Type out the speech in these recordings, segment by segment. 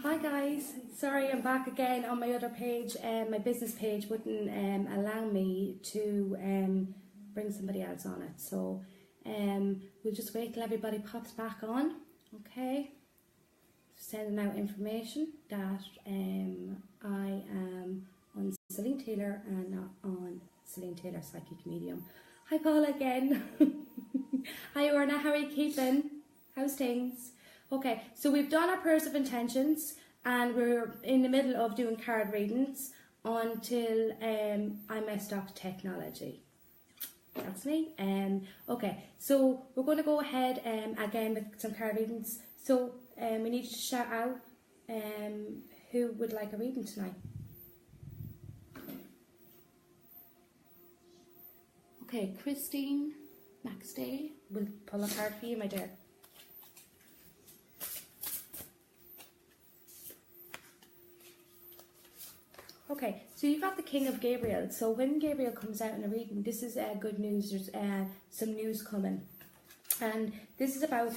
Hi guys, sorry I'm back again on my other page. My business page wouldn't allow me to bring somebody else on it, so we'll just wait till everybody pops back on. Okay, sending out information that I am on Celine Taylor and not on Celine Taylor Psychic Medium. Hi Paula again. Hi Orna, how are you keeping? How's things? Okay, so we've done our prayers of intentions and we're in the middle of doing card readings until I messed up technology. That's me. Okay, so we're going to go ahead again with some card readings. So we need to shout out who would like a reading tonight. Okay, Christine Maxday will pull a card for you, my dear. Okay, so you've got the King of Gabriel. So when Gabriel comes out in a reading, this is good news. There's some news coming. And this is about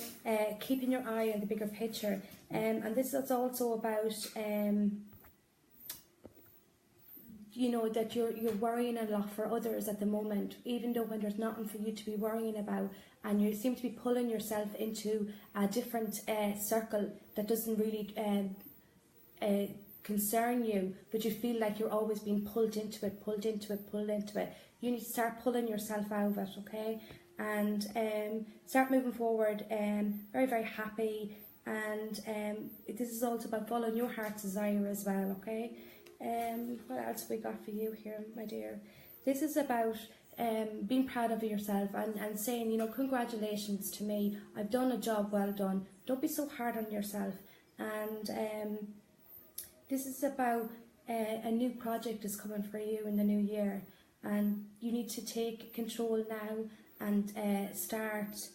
keeping your eye on the bigger picture. And this is also about, you know, that you're worrying a lot for others at the moment, even though when there's nothing for you to be worrying about. And you seem to be pulling yourself into a different circle that doesn't really concern you, but you feel like you're always being pulled into it. You need to start pulling yourself out of it, okay? And start moving forward, very, very happy. And this is also about following your heart's desire as well, okay? What else have we got for you here, my dear? This is about being proud of yourself and saying, you know, congratulations to me. I've done a job well done. Don't be so hard on yourself. And this is about a new project is coming for you in the new year, and you need to take control now and start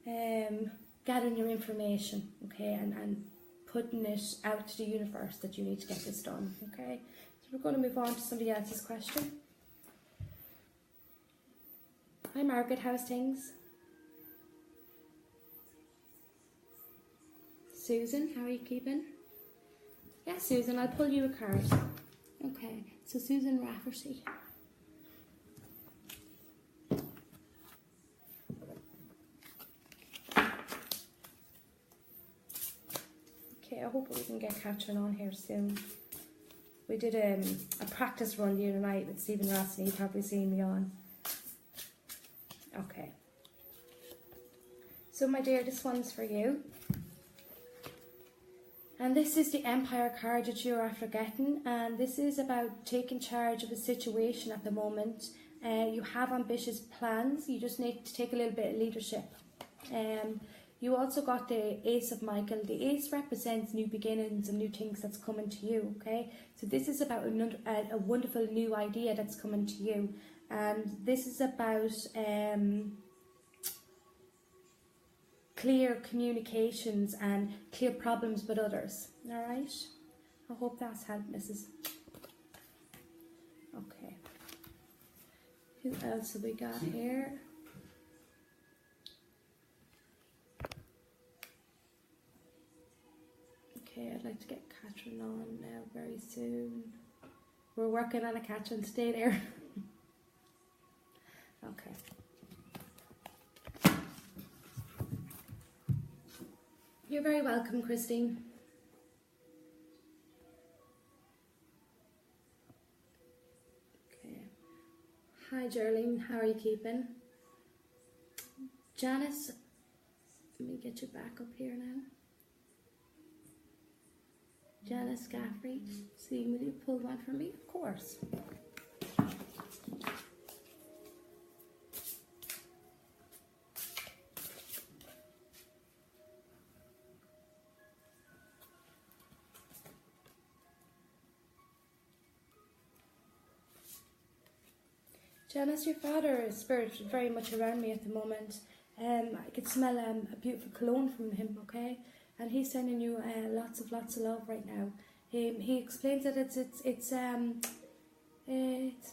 gathering your information, okay, and putting it out to the universe that you need to get this done, okay. So we're going to move on to somebody else's question. Hi Margaret, how's things? Susan, how are you keeping? Yeah, Susan, I'll pull you a card. Okay, so Susan Rafferty. Okay, I hope we can get Catherine on here soon. We did a practice run the other night with Stephen Ross, and you've probably seen me on. Okay. So my dear, this one's for you. And this is the Empire card that you're after getting, and this is about taking charge of a situation at the moment. You have ambitious plans, you just need to take a little bit of leadership. You also got the Ace of Michael. The Ace represents new beginnings and new things that's coming to you, okay? So this is about a wonderful new idea that's coming to you. And this is about clear communications and clear problems with others. All right? I hope that's helped, Mrs. Okay. Who else have we got here? Okay, I'd like to get Catherine on now very soon. We're working on a Catherine. Stay there. Okay. You're very welcome, Christine. Okay. Hi, Geraldine. How are you keeping? Janice, let me get you back up here now. Janice Gaffrey. See, will you pull one for me? Of course. Janice, your father's spirit is very much around me at the moment. I could smell a beautiful cologne from him, okay? And he's sending you lots of love right now. He explains that it's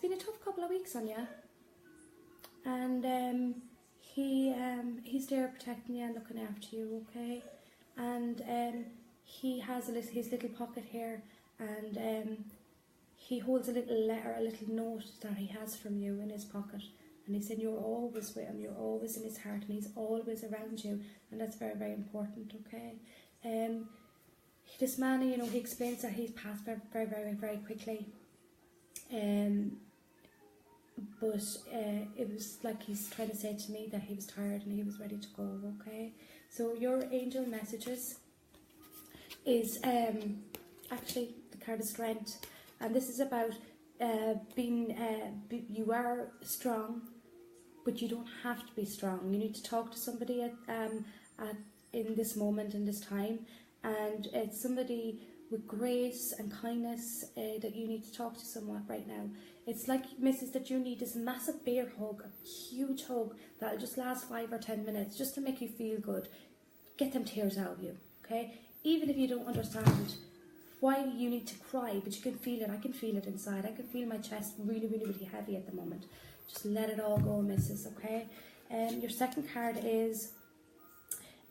been a tough couple of weeks on you, and he's there protecting you and looking after you, okay? And he has his little pocket here, and he holds a little letter, a little note that he has from you in his pocket. And he said you're always with him, you're always in his heart, and he's always around you, and that's very, very important, okay? This man, you know, he explains that he's passed very, very, very, very quickly. But it was like he's trying to say to me that he was tired and he was ready to go, okay? So your angel messages is actually the card of strength, and this is about being, you are strong, but you don't have to be strong. You need to talk to somebody in this moment, in this time, and it's somebody with grace and kindness that you need to talk to someone right now. It's like, Mrs., that you need this massive bear hug, a huge hug that'll just last 5 or 10 minutes, just to make you feel good. Get them tears out of you, okay? Even if you don't understand why you need to cry, but you can feel it. I can feel it inside. I can feel my chest really, really, really heavy at the moment. Just let it all go, Mrs., okay? Your second card is,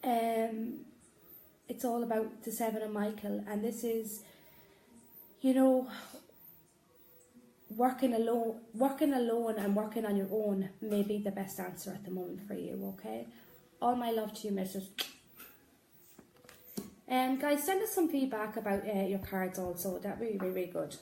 it's all about the Seven of Michael, and this is, you know, working alone and working on your own may be the best answer at the moment for you, okay? All my love to you, Mrs. Guys, send us some feedback about your cards also. That would be really, really good.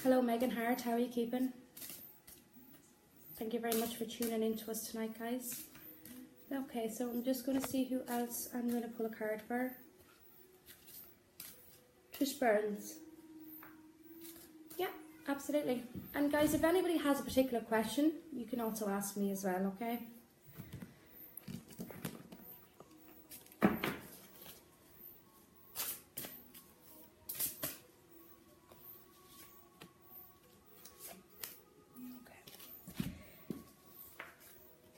Hello, Megan Hart. How are you keeping? Thank you very much for tuning in to us tonight, guys. Okay, so I'm just going to see who else I'm going to pull a card for. Trish Burns. Yeah, absolutely. And guys, if anybody has a particular question, you can also ask me as well, okay?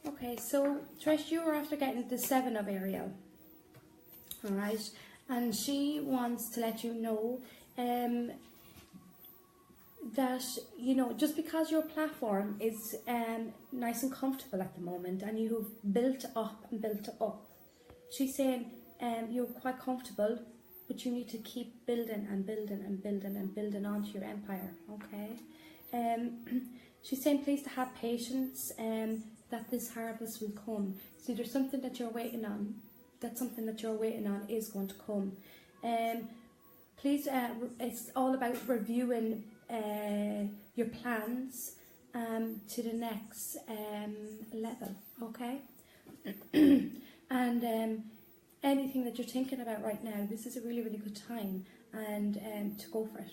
Okay, so Trish, you were after getting the Seven of Ariel, all right? And she wants to let you know that, you know, just because your platform is nice and comfortable at the moment, and you have built up and built up, she's saying you're quite comfortable, but you need to keep building and building and building and building onto your empire, okay? She's saying please to have patience, that this harvest will come. So there's something that you're waiting on. That something that you're waiting on is going to come. Please, it's all about reviewing your plans to the next level, okay? And anything that you're thinking about right now, this is a really, really good time, and to go for it.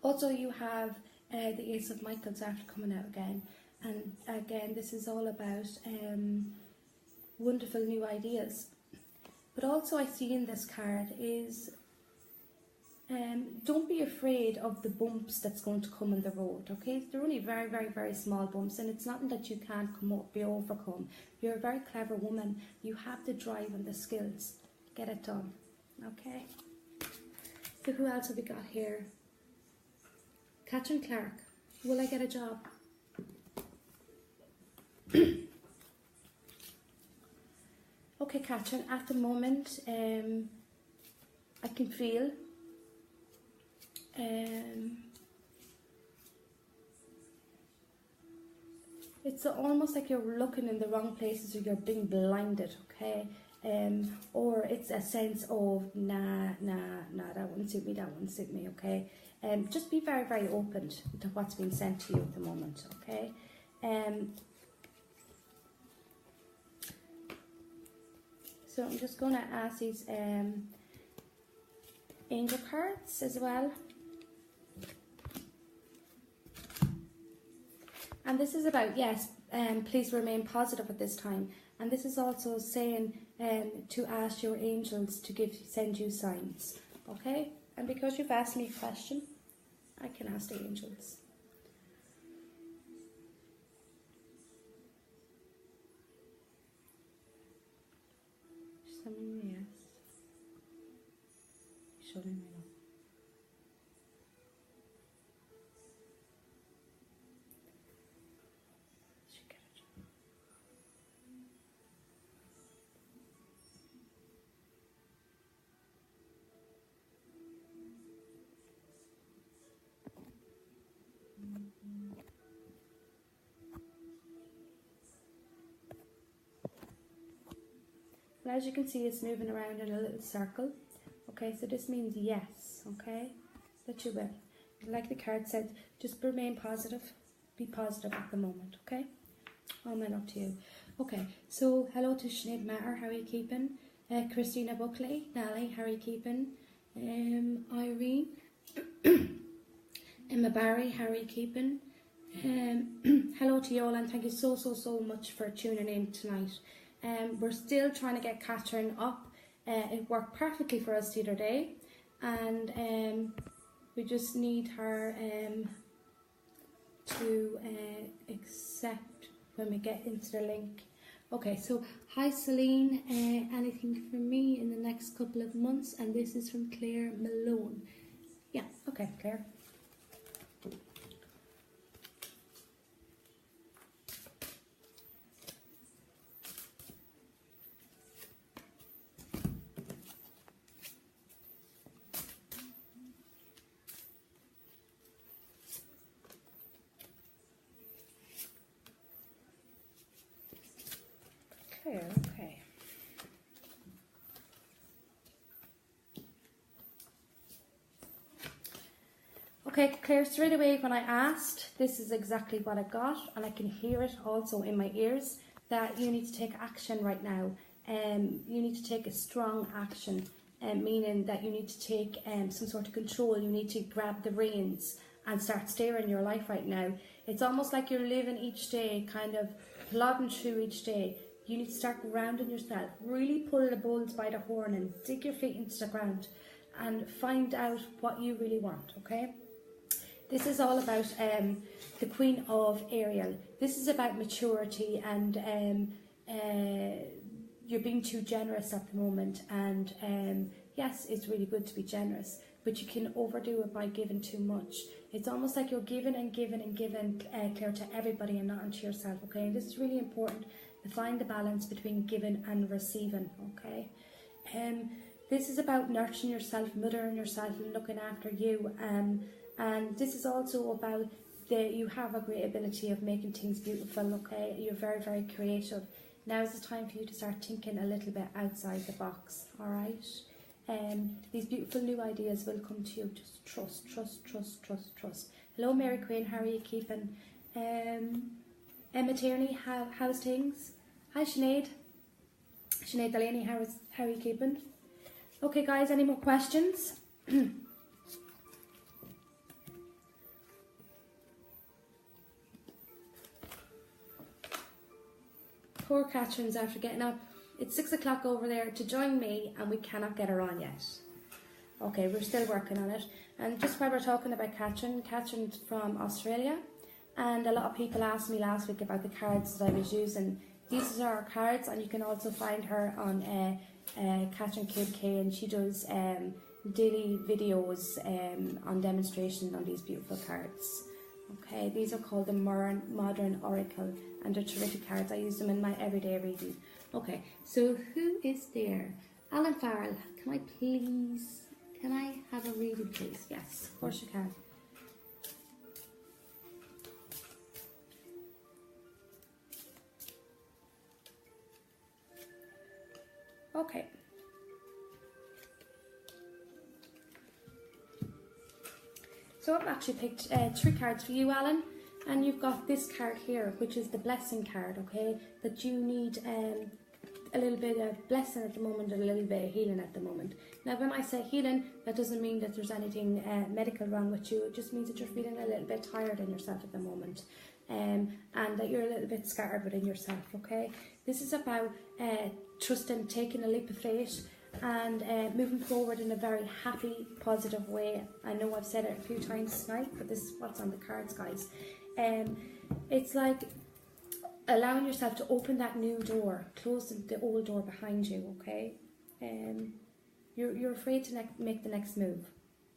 Also, you have the Ace of Michaels after coming out again. And again, this is all about wonderful new ideas. But also I see in this card is don't be afraid of the bumps that's going to come in the road, okay? They're only very, very, very small bumps, and it's nothing that you can't be overcome. You're a very clever woman. You have the drive and the skills. Get it done, okay? So who else have we got here? Catherine Clark. Will I get a job? Okay, Catherine, at the moment, I can feel it's almost like you're looking in the wrong places, or you're being blinded, okay? Or it's a sense of, nah, that wouldn't suit me, okay? Just be very, very open to what's being sent to you at the moment, okay? So I'm just going to ask these angel cards as well. And this is about, yes, please remain positive at this time. And this is also saying to ask your angels to send you signs, okay? And because you've asked me a question, I can ask the angels. Show me yes. Show me no. Well, as you can see, it's moving around in a little circle. Okay, so this means yes, okay, that you will. Like the card said, just remain positive. Be positive at the moment, okay? All men up to you. Okay, so hello to Sinead Matter, how are you keeping? Christina Buckley, Nally, how are you keeping? Irene, Emma Barry, how are you keeping? Hello to you all, and thank you so much for tuning in tonight. We're still trying to get Catherine up. It worked perfectly for us the other day, and we just need her to accept when we get into the link. Okay, so hi Celine, anything for me in the next couple of months? And this is from Claire Malone. Yeah, okay, Claire. Okay. Okay, Claire, straight away when I asked, this is exactly what I got, and I can hear it also in my ears, that you need to take action right now. You need to take a strong action, meaning that you need to take some sort of control. You need to grab the reins and start steering your life right now. It's almost like you're living each day, kind of plodding through each day. You need to start grounding yourself, really pull the bulls by the horn and dig your feet into the ground and find out what you really want, okay? This is all about the Queen of Ariel. This is about maturity, and you're being too generous at the moment. And yes, it's really good to be generous, but you can overdo it by giving too much. It's almost like you're giving and giving and giving, Claire, to everybody and not unto yourself, okay? And this is really important, to find the balance between giving and receiving, okay? This is about nurturing yourself, mothering yourself, and looking after you. And this is also about you have a great ability of making things beautiful, okay? You're very creative. Now is the time for you to start thinking a little bit outside the box, all right? These beautiful new ideas will come to you. Just trust. Hello, Mary Queen, how are you keeping? Emma Tierney, how's things? Hi, Sinead. Sinead Delaney, how are you keeping? Okay, guys, any more questions? Poor Catherine's after getting up. It's 6 o'clock over there to join me, and we cannot get her on yet. Okay, we're still working on it. And just while we're talking about Catherine's from Australia, and a lot of people asked me last week about the cards that I was using. These are our cards, and you can also find her on Catherine Kidd Kay, and she does daily videos on demonstration on these beautiful cards. Okay, these are called the Modern Oracle, and they're terrific cards. I use them in my everyday reading. Okay, so who is there? Alan Farrell, can I have a reading, please? Yes, of course you can. Okay. So I've actually picked 3 cards for you, Alan, and you've got this card here, which is the blessing card, okay? That you need a little bit of blessing at the moment and a little bit of healing at the moment. Now, when I say healing, that doesn't mean that there's anything medical wrong with you. It just means that you're feeling a little bit tired in yourself at the moment, and that you're a little bit scattered within yourself, okay? This is about trusting, taking a leap of faith, and moving forward in a very happy, positive way. I know I've said it a few times tonight, but this is what's on the cards, guys. It's like allowing yourself to open that new door, close the old door behind you, okay? You're afraid to make the next move.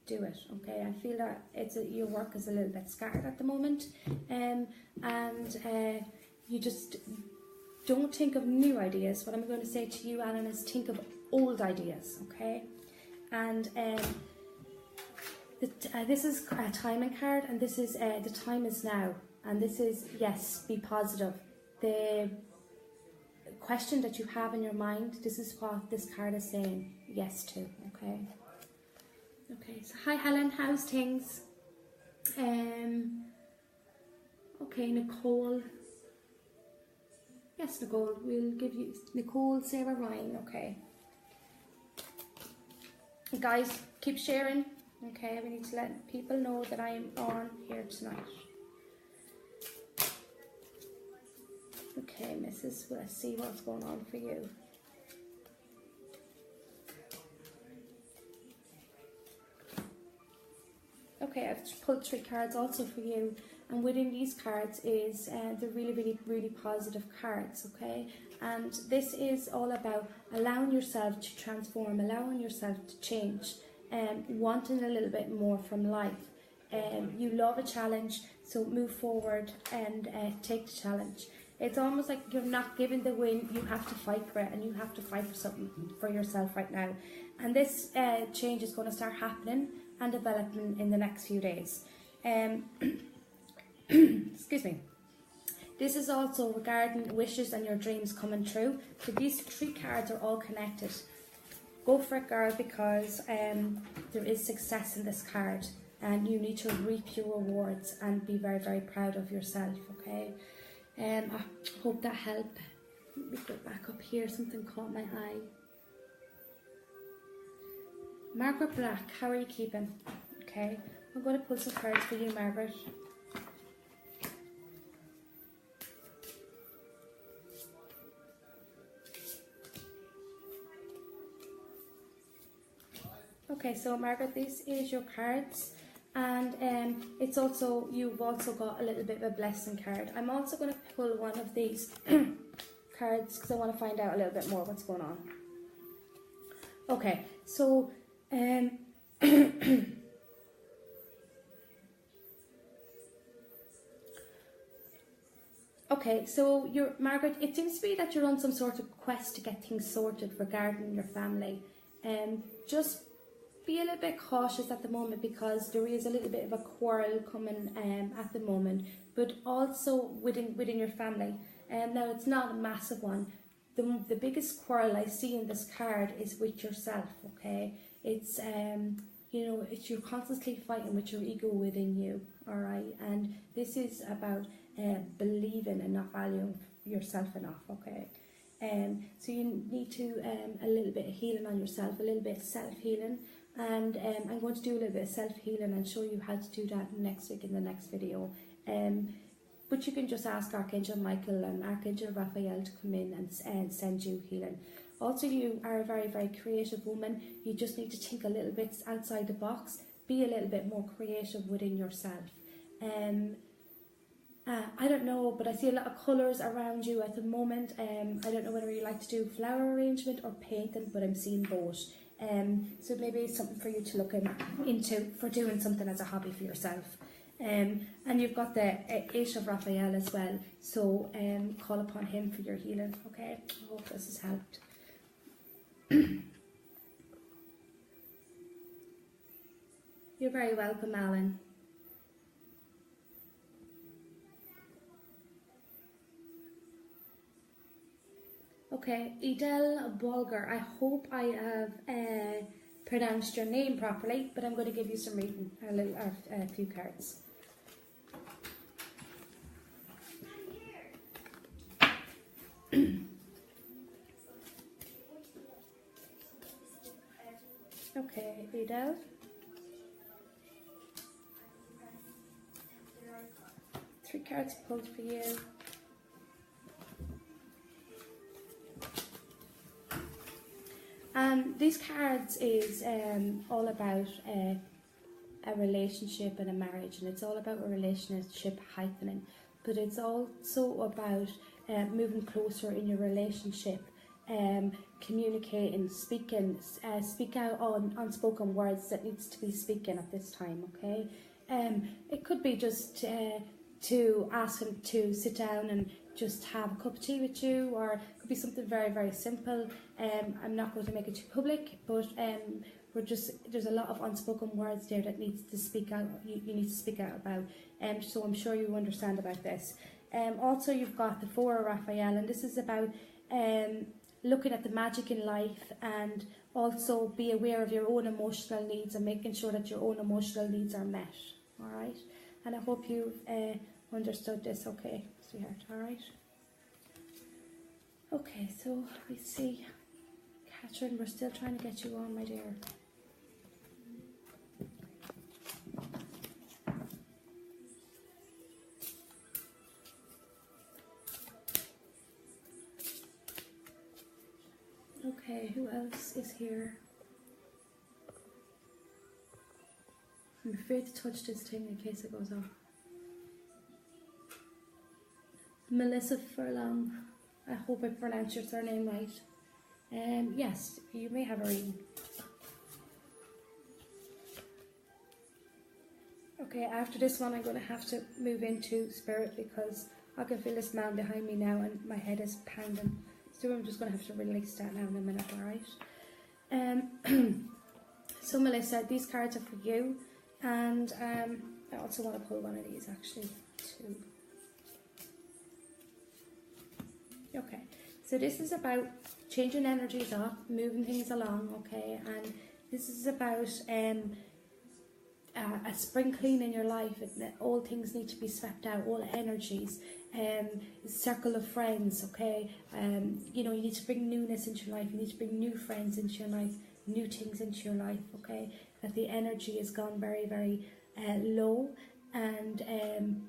Do it, okay? I feel that your work is a little bit scattered at the moment, and you just don't think of new ideas. What I'm going to say to you, Alan, is think of old ideas, okay? And this is a timing card, and this is the time is now, and this is, yes, be positive. The question that you have in your mind, this is what this card is saying yes to, okay? Okay, so hi Helen, how's things? Okay, Nicole. Yes, Nicole, we'll give you Nicole, Sarah, Ryan, okay. Guys, keep sharing, okay? We need to let people know that I'm on here tonight. Okay, Mrs. Let's see what's going on for you. Okay, I've pulled 3 cards also for you, and within these cards is the really positive cards, okay? And this is all about allowing yourself to transform, allowing yourself to change, wanting a little bit more from life. You love a challenge, so move forward and take the challenge. It's almost like you're not given the win, you have to fight for it, and you have to fight for something for yourself right now. And this change is going to start happening and developing in the next few days. Excuse me. This is also regarding wishes and your dreams coming true. So these 3 cards are all connected. Go for it, girl, because there is success in this card, and you need to reap your rewards and be very proud of yourself, okay? I hope that helped. Let me go back up here, something caught my eye. Margaret Black, how are you keeping? Okay, I'm going to pull some cards for you, Margaret. Okay, so Margaret, this is your cards, and it's also, you've also got a little bit of a blessing card. I'm also going to pull one of these cards because I want to find out a little bit more what's going on. Okay, so okay, so Margaret, it seems to be that you're on some sort of quest to get things sorted regarding your family. Just be a little bit cautious at the moment, because there is a little bit of a quarrel coming at the moment, but also within your family. Now, it's not a massive one. The biggest quarrel I see in this card is with yourself, okay? It's, you know, it's you're constantly fighting with your ego within you, all right? And this is about believing and not valuing yourself enough, okay? So you need to a little bit of healing on yourself, a little bit of self-healing, and I'm going to do a little bit of self-healing and show you how to do that next week in the next video. But you can just ask Archangel Michael and Archangel Raphael to come in and send you healing. Also, you are a very creative woman. You just need to think a little bit outside the box, be a little bit more creative within yourself. I don't know, but I see a lot of colours around you at the moment. I don't know whether you like to do flower arrangement or painting, but I'm seeing both. So maybe it's something for you to look into for doing something as a hobby for yourself. And you've got the Eight of Raphael as well, so call upon him for your healing, okay? I hope this has helped. You're very welcome, Alan. Okay, Edel Bolger, I hope I have pronounced your name properly, but I'm going to give you some reading, a few cards. Okay, Edel. Three cards pulled for you. These cards is all about a relationship and a marriage, and it's all about a relationship heightening, but it's also about moving closer in your relationship, communicating, speaking, speak out on unspoken words that needs to be speaking at this time, okay? It could be just to ask him to sit down and just have a cup of tea with you, or it could be something very simple. I'm not going to make it too public, but there's a lot of unspoken words there that needs to speak out. You need to speak out about. So I'm sure you understand about this. Also, you've got the Four of Raphael, and this is about looking at the magic in life, and also be aware of your own emotional needs and making sure that your own emotional needs are met. All right, and I hope you've understood this. Okay, sweetheart. All right. Okay, so we see, Catherine, we're still trying to get you on, my dear. Okay, who else is here? I'm afraid to touch this thing in case it goes off. Melissa Furlong. I hope I pronounced your surname right. Yes, you may have a reading. Okay, after this one I'm going to have to move into spirit because I can feel this man behind me now and my head is pounding. So I'm just going to have to release that now in a minute, alright? So Melissa, these cards are for you, and I also want to pull one of these actually too. Okay, so this is about changing energies up, moving things along, okay, and this is about a spring clean in your life. All things need to be swept out, all energies, circle of friends, okay, you know, you need to bring newness into your life, you need to bring new friends into your life, new things into your life, okay, that the energy has gone very, very low, and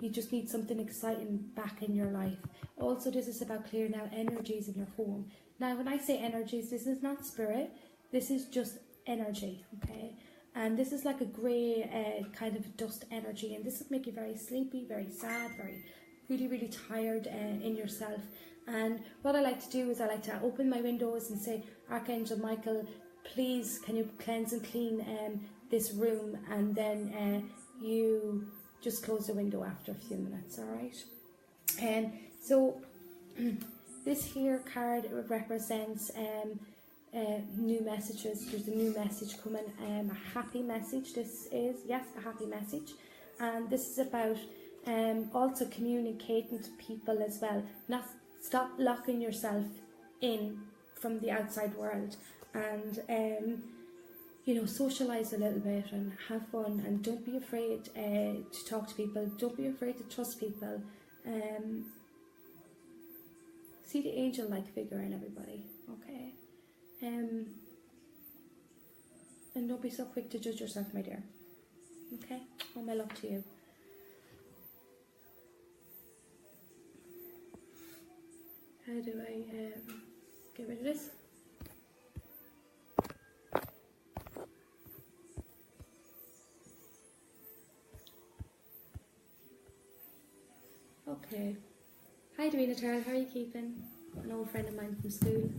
you just need something exciting back in your life. Also, this is about clearing out energies in your home. Now, when I say energies, this is not spirit, this is just energy, okay? And this is like a grey kind of dust energy, and this will make you very sleepy, very sad, very really, really tired in yourself. And what I like to do is I like to open my windows and say, Archangel Michael, please can you cleanse and clean this room, and then you just close the window after a few minutes, alright? And so this here card represents new messages. There's a new message coming, a happy message. This is, yes, a happy message, and this is about also communicating to people as well. Not stop locking yourself in from the outside world, and you know, socialize a little bit and have fun, and don't be afraid to talk to people. Don't be afraid to trust people. See the angel-like figure in everybody, okay? And don't be so quick to judge yourself, my dear. Okay? All my love to you. How do I get rid of this? Okay. Hi, Davina Tarl. How are you keeping? An old friend of mine from school.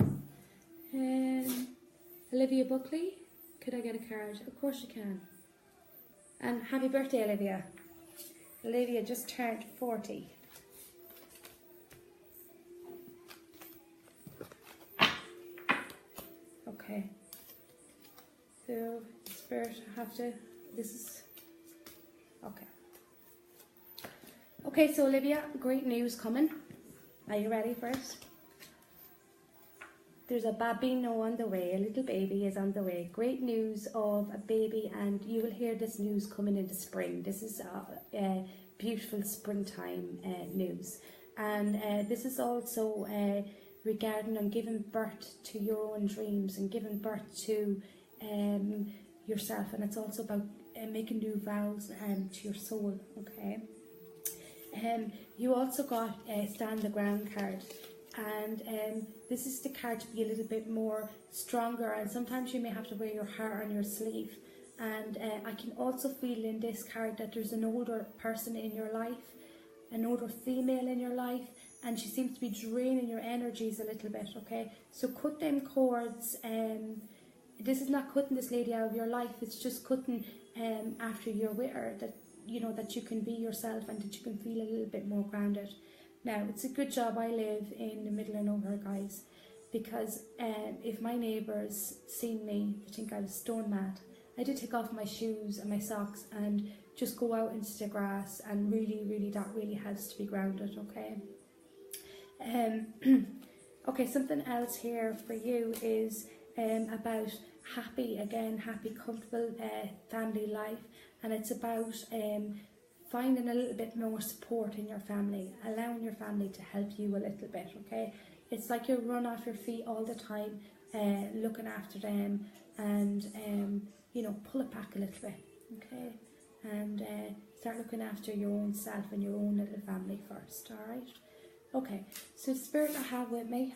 Olivia Buckley, could I get a card? Of course you can. And happy birthday, Olivia. Olivia just turned 40. Okay. So, Spirit, I have to, this is, okay. Okay, so Olivia, great news coming. Are you ready for it? There's a babino on the way, a little baby is on the way. Great news of a baby, and you will hear this news coming into spring. This is a beautiful springtime news. And this is also regarding on giving birth to your own dreams and giving birth to yourself. And it's also about making new vows to your soul, okay? You also got a Stand the Ground card. And this is the card to be a little bit more stronger, and sometimes you may have to wear your heart on your sleeve. And I can also feel in this card that there's an older person in your life, an older female in your life, and she seems to be draining your energies a little bit, okay? So cut them cords. This is not cutting this lady out of your life, it's just cutting after you're with her, that you know that you can be yourself and that you can feel a little bit more grounded. Now, it's a good job I live in the middle of nowhere, guys, because if my neighbours seen me, they think I was stone mad. I did take off my shoes and my socks and just go out into the grass, and really, really, that really helps to be grounded, okay? Okay, something else here for you is about happy, comfortable family life, and it's about finding a little bit more support in your family, allowing your family to help you a little bit, okay? It's like you run off your feet all the time, looking after them, and you know, pull it back a little bit, okay? And start looking after your own self and your own little family first, alright? Okay, so the spirit I have with me,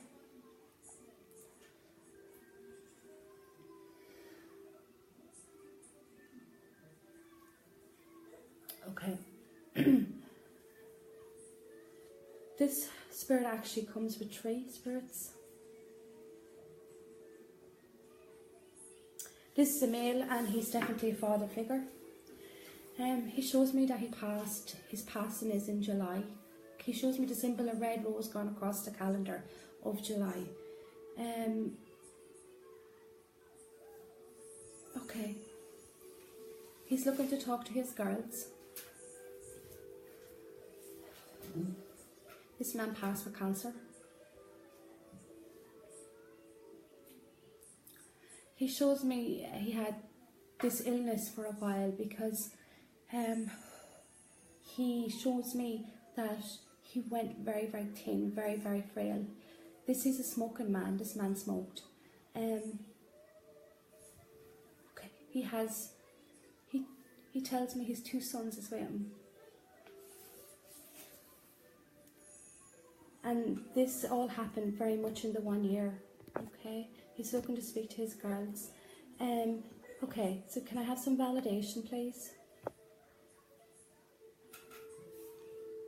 okay, this spirit actually comes with 3 spirits. This is a male and he's definitely a father figure. He shows me that he passed, his passing is in July. He shows me the symbol of red rose gone across the calendar of July. Okay, he's looking to talk to his girls. This man passed with cancer. He shows me he had this illness for a while because he shows me that he went very, very thin, very, very frail. This is a smoking man. This man smoked. Okay, he tells me his 2 sons is with him. And this all happened very much in the 1 year. Okay, he's looking to speak to his girls. Okay, so can I have some validation, please?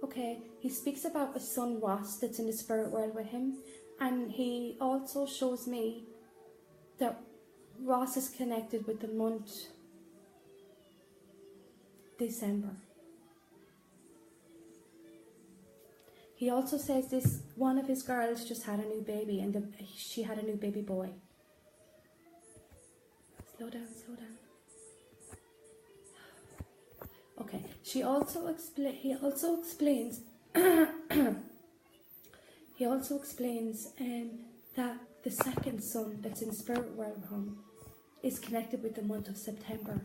Okay, he speaks about a son Ross that's in the spirit world with him, and he also shows me that Ross is connected with the month December. He also says this one of his girls just had a new baby, and she had a new baby boy. Slow down, slow down. Okay, he also explains that the second son that's in spirit world home is connected with the month of September.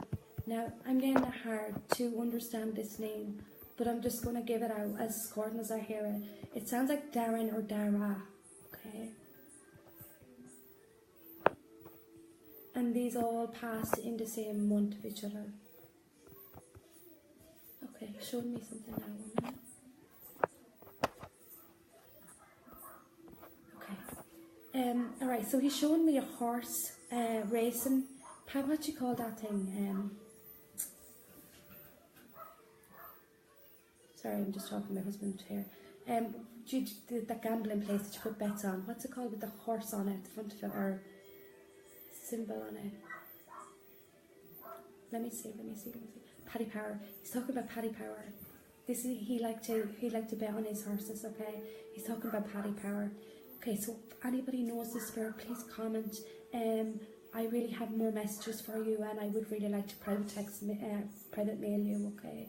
Now, I'm getting it hard to understand this name, but I'm just going to give it out as according as I hear it. It sounds like Darren or Dara, okay? And these all pass in the same month of each other. Okay, show me something now, 1 minute. Okay. Alright, so he's showing me a horse racing. What do you call that thing? Sorry, I'm just talking to my husband here. That gambling place that you put bets on. What's it called with the horse on it, the front of it, or symbol on it? Let me see. Paddy Power. He's talking about Paddy Power. He liked to bet on his horses. Okay, he's talking about Paddy Power. Okay, so if anybody knows this spirit, please comment. I really have more messages for you, and I would really like to private mail you. Okay.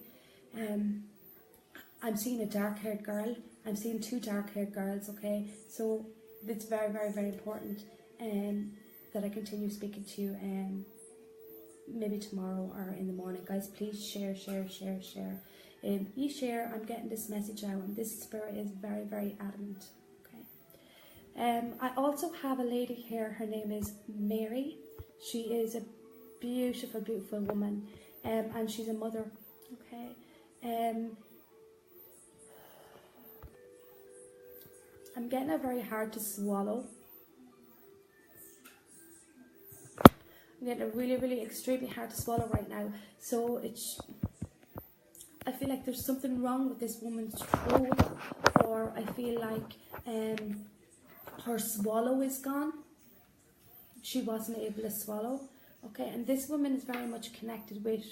I'm seeing a dark-haired girl. I'm seeing 2 dark-haired girls. Okay, so it's very, very, very important that I continue speaking to you. Maybe tomorrow or in the morning, guys. Please share. You share, I'm getting this message out, and this spirit is very, very adamant. Okay. I also have a lady here. Her name is Mary. She is a beautiful, beautiful woman, and she's a mother. Okay. I'm getting it very hard to swallow. I'm getting it really, really extremely hard to swallow right now. So I feel like there's something wrong with this woman's throat, or I feel like her swallow is gone. She wasn't able to swallow. Okay, and this woman is very much connected with,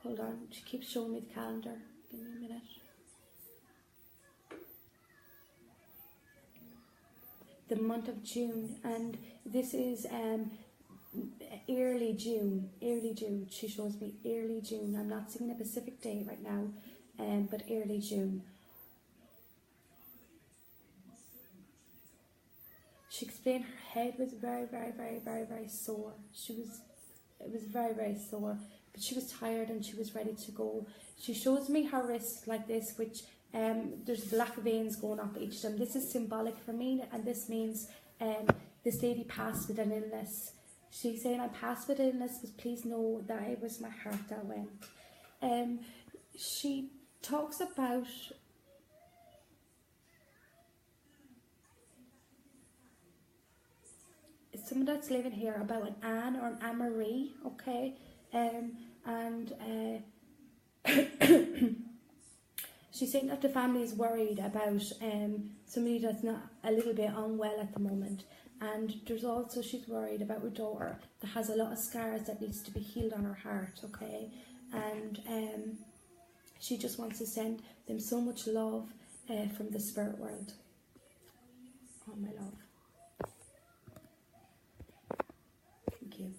hold on, she keeps showing me the calendar. Give me a minute. The month of June, and this is early June. She shows me early June. I'm not seeing a specific date right now, but early June. she explained her head was very, very, very, very, very sore. It was very, very sore, but she was tired and she was ready to go. She shows me her wrist like this, which there's black veins going up each of them. This is symbolic for me, and this means this lady passed with an illness. She's saying, I passed with illness, but please know that it was my heart that went. She talks about someone that's living here, about an Anne or an Anne-Marie, okay? She's saying that the family is worried about somebody that's not a little bit unwell at the moment. And there's also, she's worried about her daughter that has a lot of scars that needs to be healed on her heart, okay? And she just wants to send them so much love from the spirit world. Oh, my love. Thank you.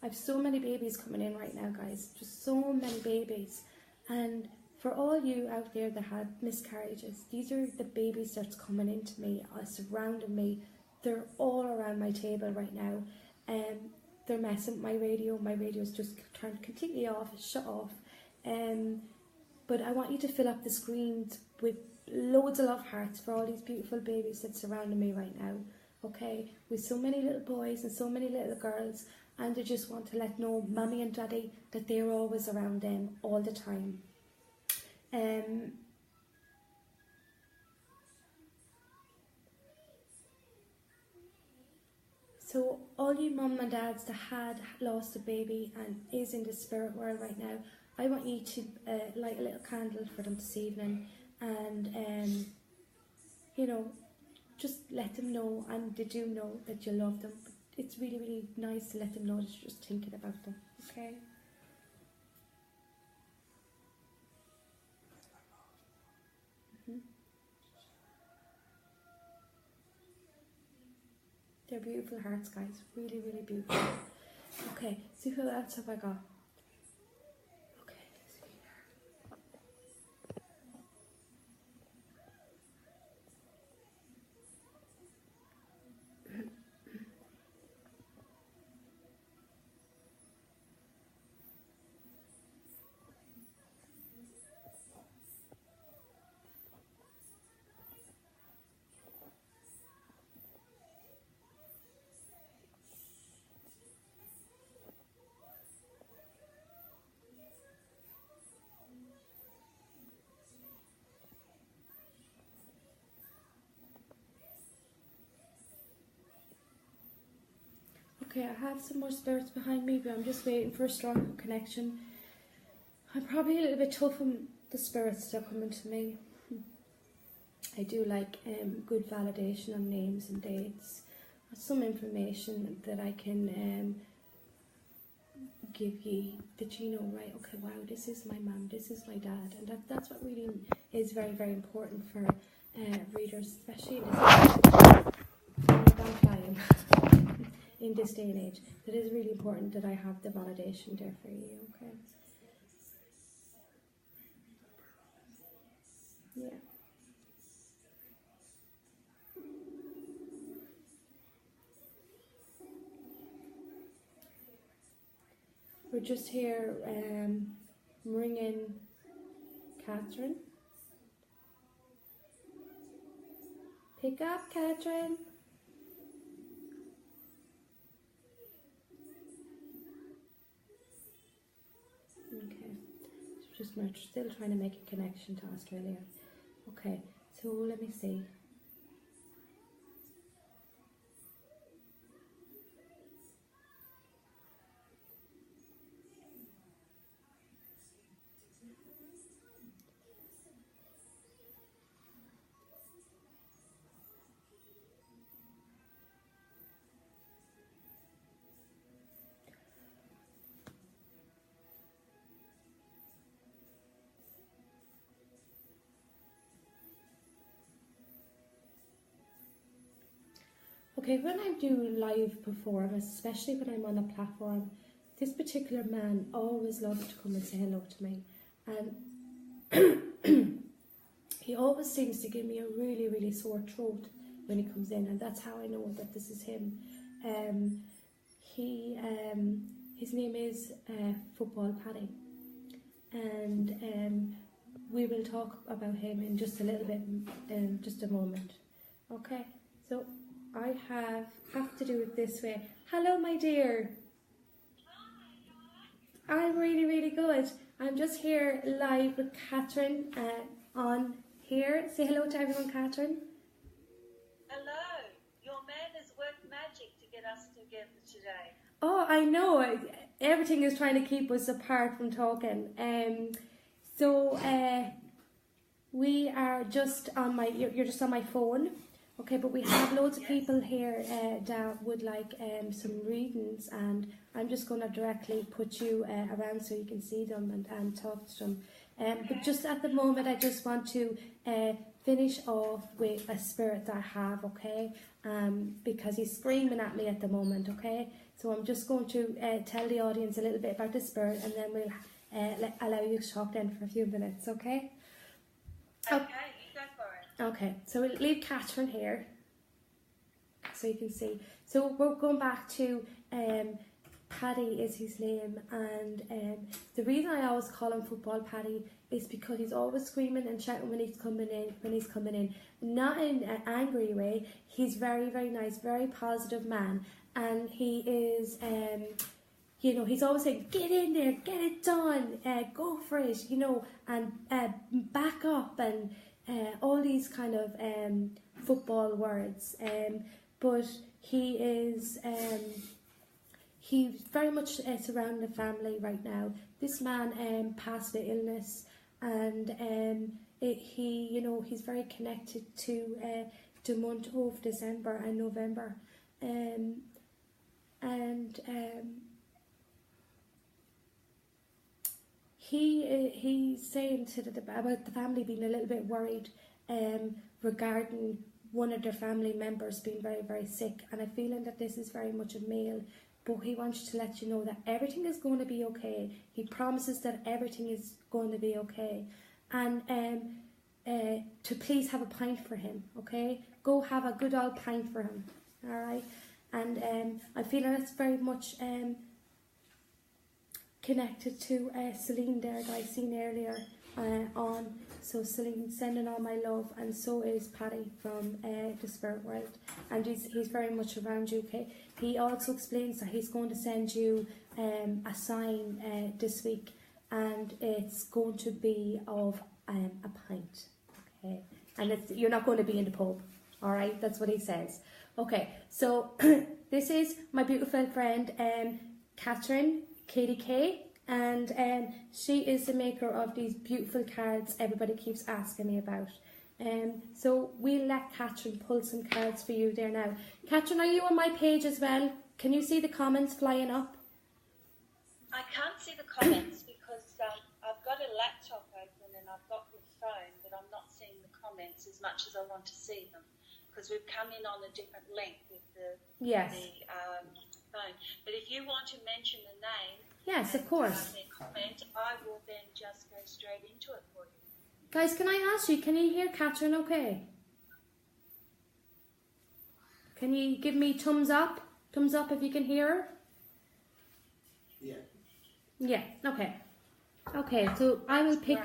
I have so many babies coming in right now, guys. Just so many babies. And for all you out there that had miscarriages, these are the babies that's coming into me, surrounding me. They're all around my table right now. They're messing with my radio. My radio's just turned completely off, it's shut off. But I want you to fill up the screens with loads of love hearts for all these beautiful babies that surrounding me right now. Okay, with so many little boys and so many little girls, and they just want to let know mommy and daddy that they're always around them all the time. So all you mum and dads that had lost a baby and is in the spirit world right now, I want you to light a little candle for them this evening, and you know, just let them know, and they do know that you love them. But it's really, really nice to let them know that you're just thinking about them, okay? They're beautiful hearts, guys. Really, really beautiful. Okay, so who else have I got? Okay, let's see here. Okay, I have some more spirits behind me, but I'm just waiting for a strong connection. I'm probably a little bit tough on the spirits that are coming to me. I do like good validation on names and dates, some information that I can give you, that you know, right, okay, wow, this is my mum, this is my dad, and that's what really is very, very important for readers, especially in in this day and age. It is really important that I have the validation there for you, okay? Yeah. We're just here ringing Catherine. Pick up, Catherine. Okay, just we're still trying to make a connection to Australia. Okay, so let me see. Okay, when I do live performance, especially when I'm on a platform, this particular man always loves to come and say hello to me. And he always seems to give me a really, really sore throat when he comes in, and that's how I know that this is him. His name is Football Paddy, and we will talk about him in just a little bit, in just a moment. Okay, so I have to do it this way. Hello, my dear. I'm really, really good. I'm just here live with Catherine on here. Say hello to everyone, Catherine. Hello. Your man has worked magic to get us together today. Oh, I know. Everything is trying to keep us apart from talking. So we are just on my. You're just on my phone, okay? But we have loads of people here that would like some readings, and I'm just going to directly put you around so you can see them and talk to them. But just at the moment, I just want to finish off with a spirit that I have, okay? Because he's screaming at me at the moment, okay? So I'm just going to tell the audience a little bit about the spirit, and then we'll allow you to talk then for a few minutes, okay? Okay, you go for it. Okay, so we'll leave Catherine here so you can see. So we're going back to Paddy is his name, and the reason I always call him Football Paddy is because he's always screaming and shouting when he's coming in, not in an angry way. He's very, very nice, very positive man, and he is you know, he's always saying, get in there, get it done, go for it, you know, and back up, and all these kind of football words. But he is he's very much surrounding the family right now. This man passed the illness, and he, you know, he's very connected to the month of December and November, he's saying about the family being a little bit worried regarding one of their family members being very, very sick, and I'm feeling that this is very much a male, but he wants to let you know that everything is going to be okay. He promises that everything is going to be okay, and to please have a pint for him, okay? Go have a good old pint for him, alright? And I'm feeling it's very much connected to Celine there that I seen earlier on. So Celine, sending all my love, and so is Paddy from the spirit world, and he's very much around you, okay? He also explains that he's going to send you a sign this week, and it's going to be of a pint, okay? And you're not going to be in the pub, alright? That's what he says. Okay, so this is my beautiful friend Catherine, Katie K, and she is the maker of these beautiful cards everybody keeps asking me about. So we'll let Catherine pull some cards for you there now. Catherine, are you on my page as well? Can you see the comments flying up? I can't see the comments because I've got a laptop open and I've got the phone, but I'm not seeing the comments as much as I want to see them, because we've come in on a different link with the phone. But if you want to mention the name, yes, of course, comment, I will then just go straight into it for you. Guys, can I ask you, can you hear Catherine okay? Can you give me thumbs up? Thumbs up if you can hear her? Yeah. Yeah, okay. Okay, so I will pick...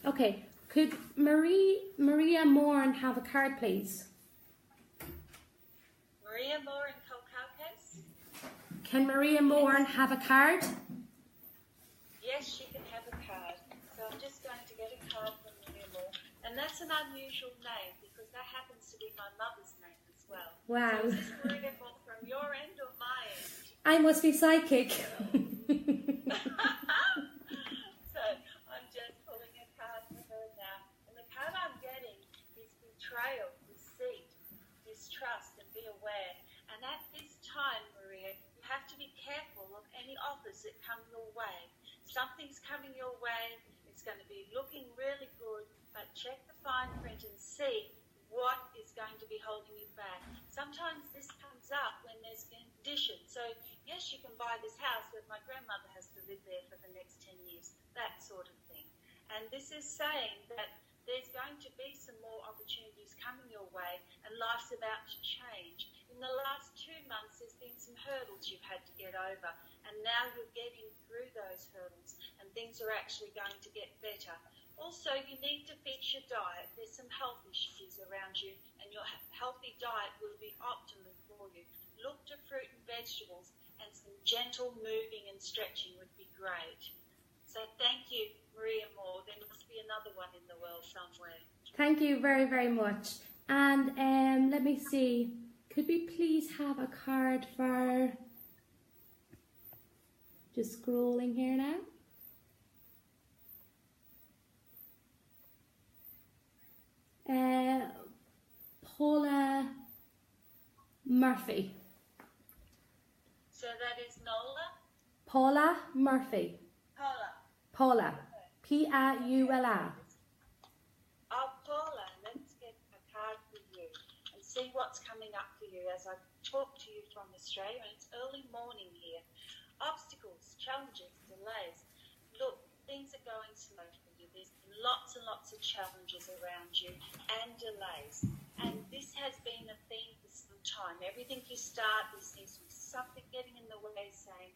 Okay, could Maria Moran have a card, please? Maria Moran Kalkaukis? Can Maria Moran have a card? Yes, she can have a card. So I'm just going to get a card from Maria Moran. And that's an unusual name because that happens to be my mother's name as well. Wow. So is this Maria Moran from your end or my end? I must be psychic. So I'm just pulling a card for her now. And the card I'm getting is betrayal, deceit, distrust, and be aware. And at this time, Maria, you have to be careful of any offers that come your way. Something's coming your way. It's going to be looking really good, but check the fine print and see what is going to be be holding you back. Sometimes this comes up when there's conditions. So, yes, you can buy this house, but my grandmother has to live there for the next 10 years, that sort of thing. And this is saying that there's going to be some more opportunities coming your way, and life's about to change. In the last 2 months, there's been some hurdles you've had to get over, and now you're getting through those hurdles, and things are actually going to get better. Also, you need to fix your diet. There's some health issues around you, and your healthy diet will be optimum for you. Look to fruit and vegetables, and some gentle moving and stretching would be great. So thank you, Maria Moore. There must be another one in the world somewhere. Thank you very, very much. And let me see. Could we please have a card for... Just scrolling here now. Paula Murphy. So that is Nola? Paula Murphy. Paula. P-A-U-L-A. Oh, Paula, let's get a card for you and see what's coming up for you as I talk to you from Australia. And it's early morning here. Obstacles, challenges, delays. Look, things are going slow for you. There's been lots and lots of challenges around you and delays. And this has been a theme for some time. Everything you start, there seems to be something getting in the way, saying,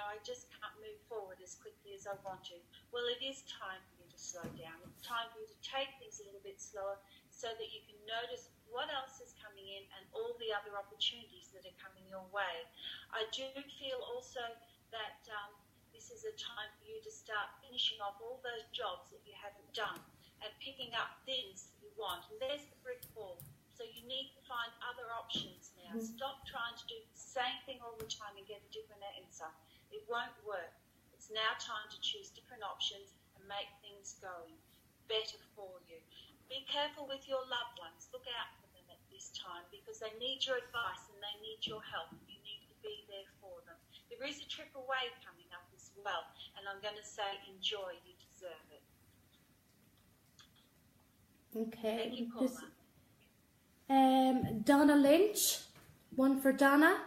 I just can't move forward as quickly as I want to. Well, it is time for you to slow down. It's time for you to take things a little bit slower so that you can notice what else is coming in and all the other opportunities that are coming your way. I do feel also that this is a time for you to start finishing off all those jobs that you haven't done and picking up things that you want. And there's the brick wall. So you need to find other options now. Stop trying to do the same thing all the time and get a different answer. It won't work. It's now time to choose different options and make things going better for you. Be careful with your loved ones. Look out for them at this time because they need your advice and they need your help. You need to be there for them. There is a trip away coming up as well, and I'm going to say enjoy. You deserve it. Okay. Thank you, Paula. Donna Lynch. One for Donna.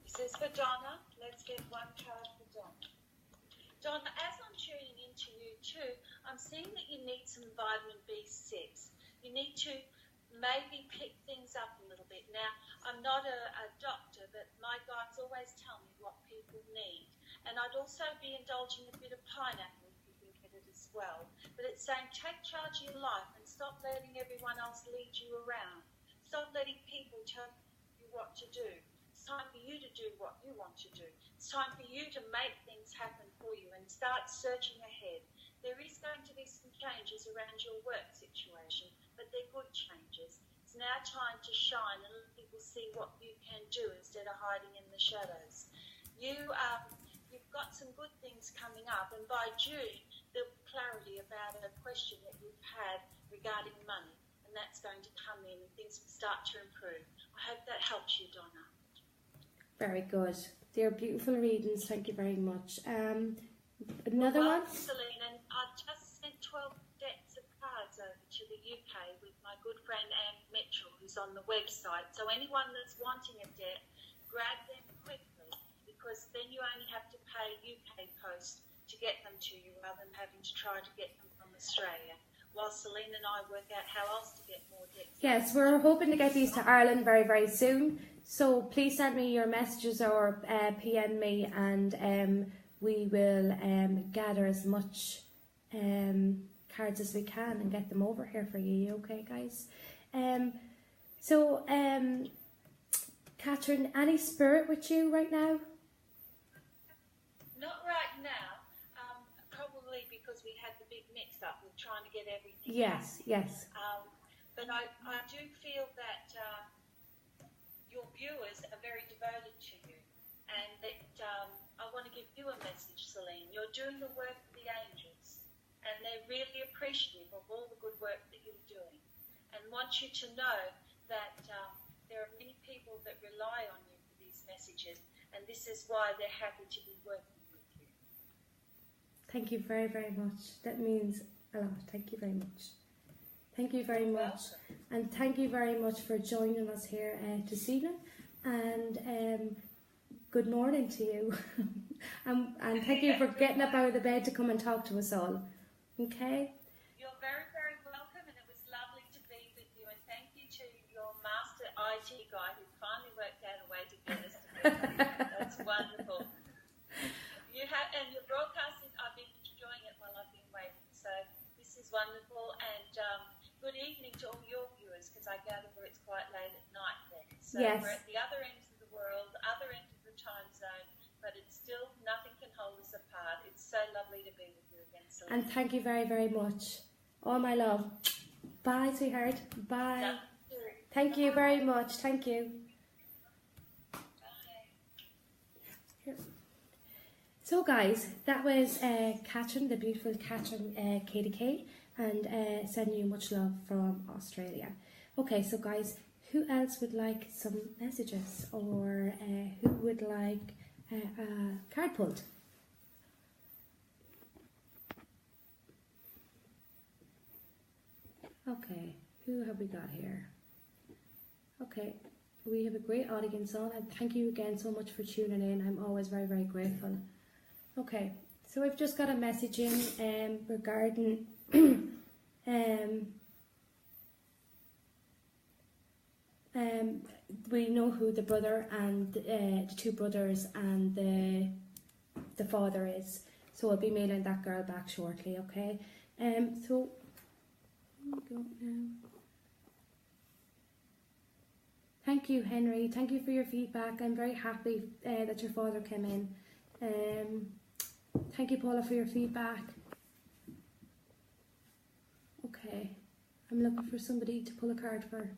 This is for Donna. Let's get one card for Donna. Donna, as I'm tuning into you too, I'm seeing that you need some vitamin B6. You need to maybe pick things up a little bit. Now, I'm not a doctor, but my guides always tell me what people need. And I'd also be indulging a bit of pineapple if you can get it as well. But it's saying take charge of your life and stop letting everyone else lead you around. Stop letting people tell you what to do. It's time for you to do what you want to do. It's time for you to make things happen for you and start searching ahead. There is going to be some changes around your work situation, but they're good changes. It's now time to shine and let people see what you can do instead of hiding in the shadows. You've got some good things coming up, and by June, there'll be clarity about a question that you've had regarding money, and that's going to come in and things will start to improve. I hope that helps you, Donna. Very good. They're beautiful readings. Thank you very much. Another one? Celine, and I've just sent 12 decks of cards over to the UK with my good friend Anne Mitchell, who's on the website. So anyone that's wanting a deck, grab them quickly, because then you only have to pay UK post to get them to you rather than having to try to get them from Australia. While Celine and I work out how else to get more decks. Yes, we're hoping to get these to Ireland very, very soon. So please send me your messages or PM me, and we will gather as much cards as we can and get them over here for you. Okay, guys? Catherine, any spirit with you right now? Not right now, probably because we had the big mix-up with trying to get everything. Yes, yes. But I do feel that your viewers are very devoted to you, and that I want to give you a message, Celine. You're doing the work of the angels, and they're really appreciative of all the good work that you're doing, and want you to know that there are many people that rely on you for these messages, and this is why they're happy to be working with you. Thank you very, very much. That means a lot. Thank you very much. Thank you very much. Welcome. And thank you very much for joining us here this evening. And good morning to you. and thank you for getting up out of the bed to come and talk to us all. Okay? You're very, very welcome, and it was lovely to be with you. And thank you to your master IT guy who finally worked out a way to get us together. That's wonderful. And your broadcasting, I've been enjoying it while I've been waiting. So this is wonderful. And good evening to all your viewers, because I gather it's quite late at night then. So Yes. we're at the other end of the world, other end of the time zone, but it's still, nothing can hold us apart. It's so lovely to be with you again, Selena. And thank you very, very much. All my love. Bye, sweetheart. Bye. Thank you very much. Thank you. So guys, that was Catherine, the beautiful Catherine KDK, and sending you much love from Australia. Okay, so guys, who else would like some messages, or who would like a card pulled? Okay, who have we got here? Okay, we have a great audience on, and thank you again so much for tuning in. I'm always very, very grateful. Okay, so we've just got a message in regarding we know who the brother and the two brothers and the father is, so I'll be mailing that girl back shortly. Okay, so here we go now. Thank you, Henry. Thank you for your feedback. I'm very happy that your father came in. Thank you, Paula, for your feedback. Okay, I'm looking for somebody to pull a card for.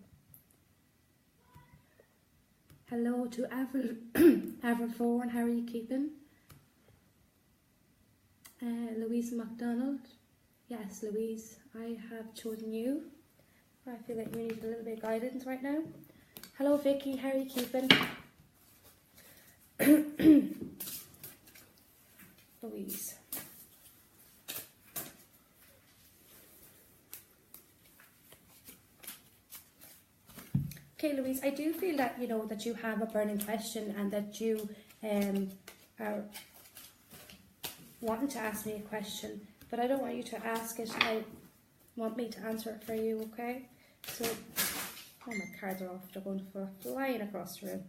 Hello to Avril Foran, how are you keeping? Louise MacDonald. Yes, Louise, I have chosen you. I feel like you need a little bit of guidance right now. Hello, Vicky, how are you keeping? Louise. Okay, Louise, I do feel that that you have a burning question, and that you are wanting to ask me a question, but I don't want you to ask it. I want me to answer it for you, okay? So, oh, my cards are off. They're going to flying across the room.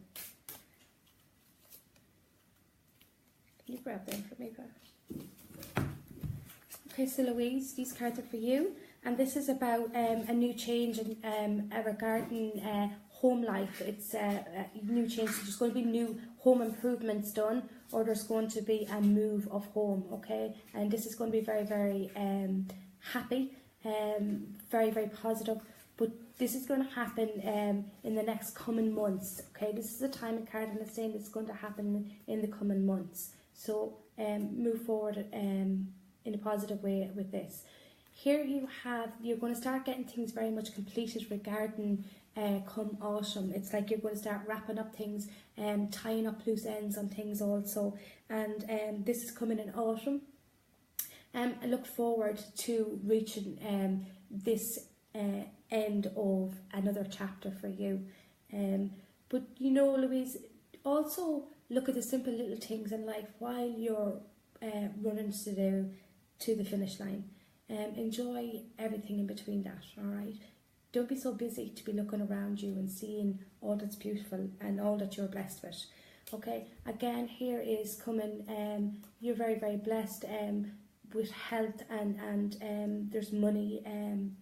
Can you grab them for me, Pat? Okay, so Louise, these cards are for you, and this is about a new change in regarding home life. It's a new change. So there's going to be new home improvements done, or there's going to be a move of home. Okay, and this is going to be very, very happy, very, very positive. But this is going to happen in the next coming months. Okay, this is a timing card, and it's saying it's going to happen in the coming months. So move forward in a positive way with this. Here you're going to start getting things very much completed regarding come autumn. It's like you're going to start wrapping up things and tying up loose ends on things also. And this is coming in autumn. I look forward to reaching this end of another chapter for you. But Louise, also look at the simple little things in life while you're running to the finish line. Enjoy everything in between that, alright? Don't be so busy to be looking around you and seeing all that's beautiful and all that you're blessed with. Okay, again, here is coming, you're very, very blessed with health, and there's money,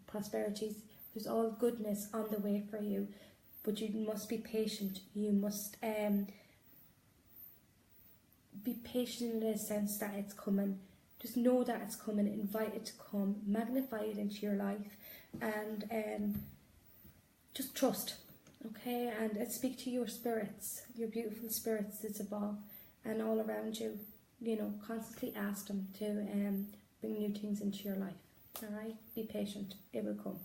prosperities, there's all goodness on the way for you. But you must be patient. You must be patient in the sense that it's coming. Just know that it's coming, invite it to come, magnify it into your life, and just trust, okay? And speak to your spirits, your beautiful spirits that's above and all around you. Constantly ask them to bring new things into your life, alright? Be patient, it will come.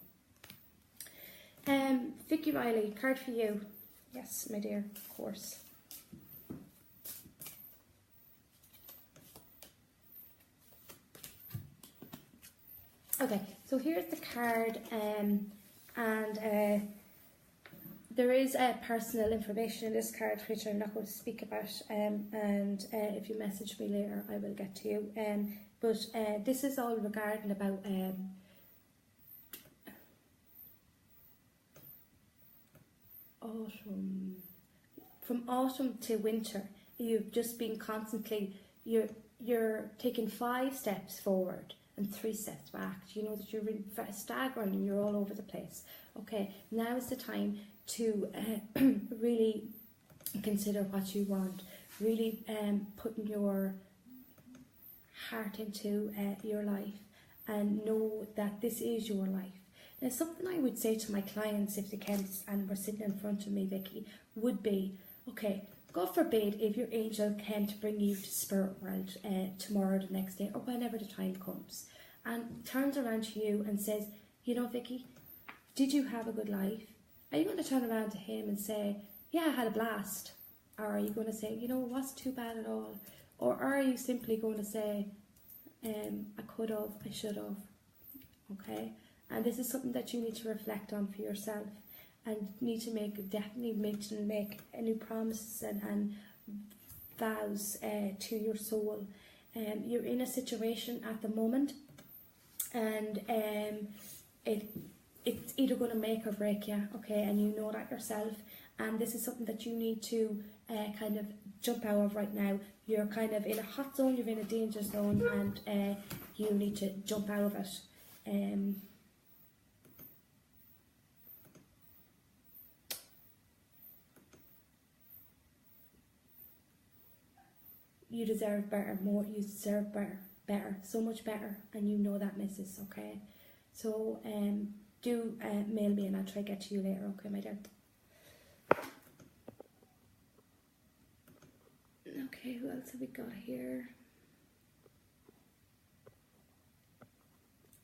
Vicky Riley, card for you. Yes, my dear, of course. Okay, so here's the card, and there is personal information in this card which I'm not going to speak about, and if you message me later I will get to you. But this is all regarding about autumn. From autumn to winter, you've just been constantly, you're taking 5 steps forward and 3 steps back. You know that you're really staggering and you're all over the place. Okay, now is the time to really consider what you want. Really putting your heart into your life and know that this is your life. Now, something I would say to my clients if they came and were sitting in front of me, Vicky, would be, okay, God forbid if your angel came to bring you to spirit world tomorrow, the next day, or whenever the time comes, and turns around to you and says, you know, Vicky, did you have a good life? Are you going to turn around to him and say, yeah, I had a blast? Or are you going to say, you know, it wasn't too bad at all? Or are you simply going to say, I could have, I should have? Okay? And this is something that you need to reflect on for yourself, and need to definitely make new promises and vows to your soul. You're in a situation at the moment, and it's either going to make or break you, okay, and you know that yourself, and this is something that you need to kind of jump out of right now. You're kind of in a hot zone, you're in a danger zone, and you need to jump out of it. You deserve better, more. You deserve better, so much better, and you know that, missus. Okay, so do mail me, and I'll try to get to you later. Okay, my dear. Okay, who else have we got here?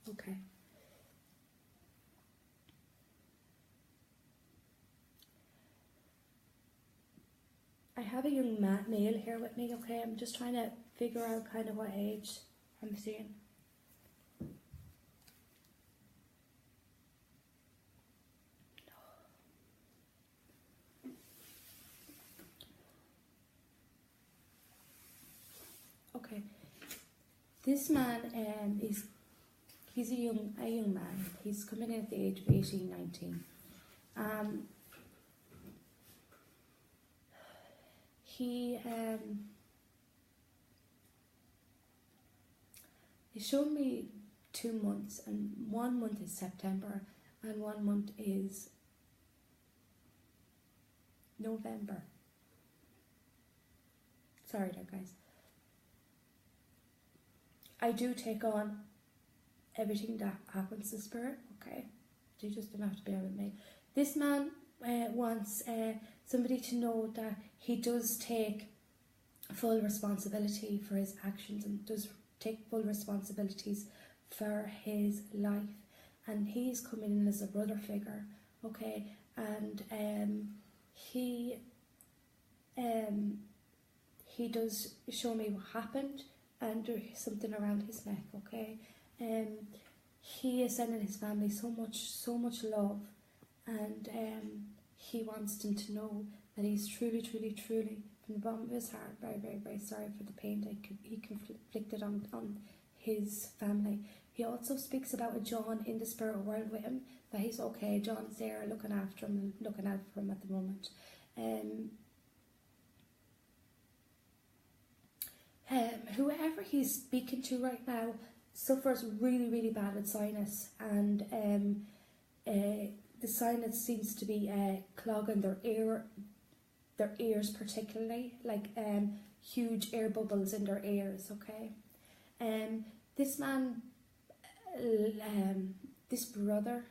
Okay. I have a young male here with me, okay? I'm just trying to figure out kind of what age I'm seeing. Okay. This man he's a young man. He's coming in at the age of 18, 19. He showed me 2 months, and 1 month is September and 1 month is November. Sorry there, guys. I do take on everything that happens to spirit, okay? You just don't have to bear with me. This man wants somebody to know that he does take full responsibility for his actions and does take full responsibilities for his life, and he's coming in as a brother figure, okay? And he does show me what happened, and there's something around his neck, okay? He is sending his family so much love, and he wants them to know that he's truly, from the bottom of his heart, very sorry for the pain that he inflicted on his family. He also speaks about a John in the spirit world with him, that he's okay. John's there looking after him and looking out for him at the moment. Whoever he's speaking to right now suffers really bad with sinus, and the sinus seems to be clogging their ears particularly, like huge air bubbles in their ears, okay? This man, this brother,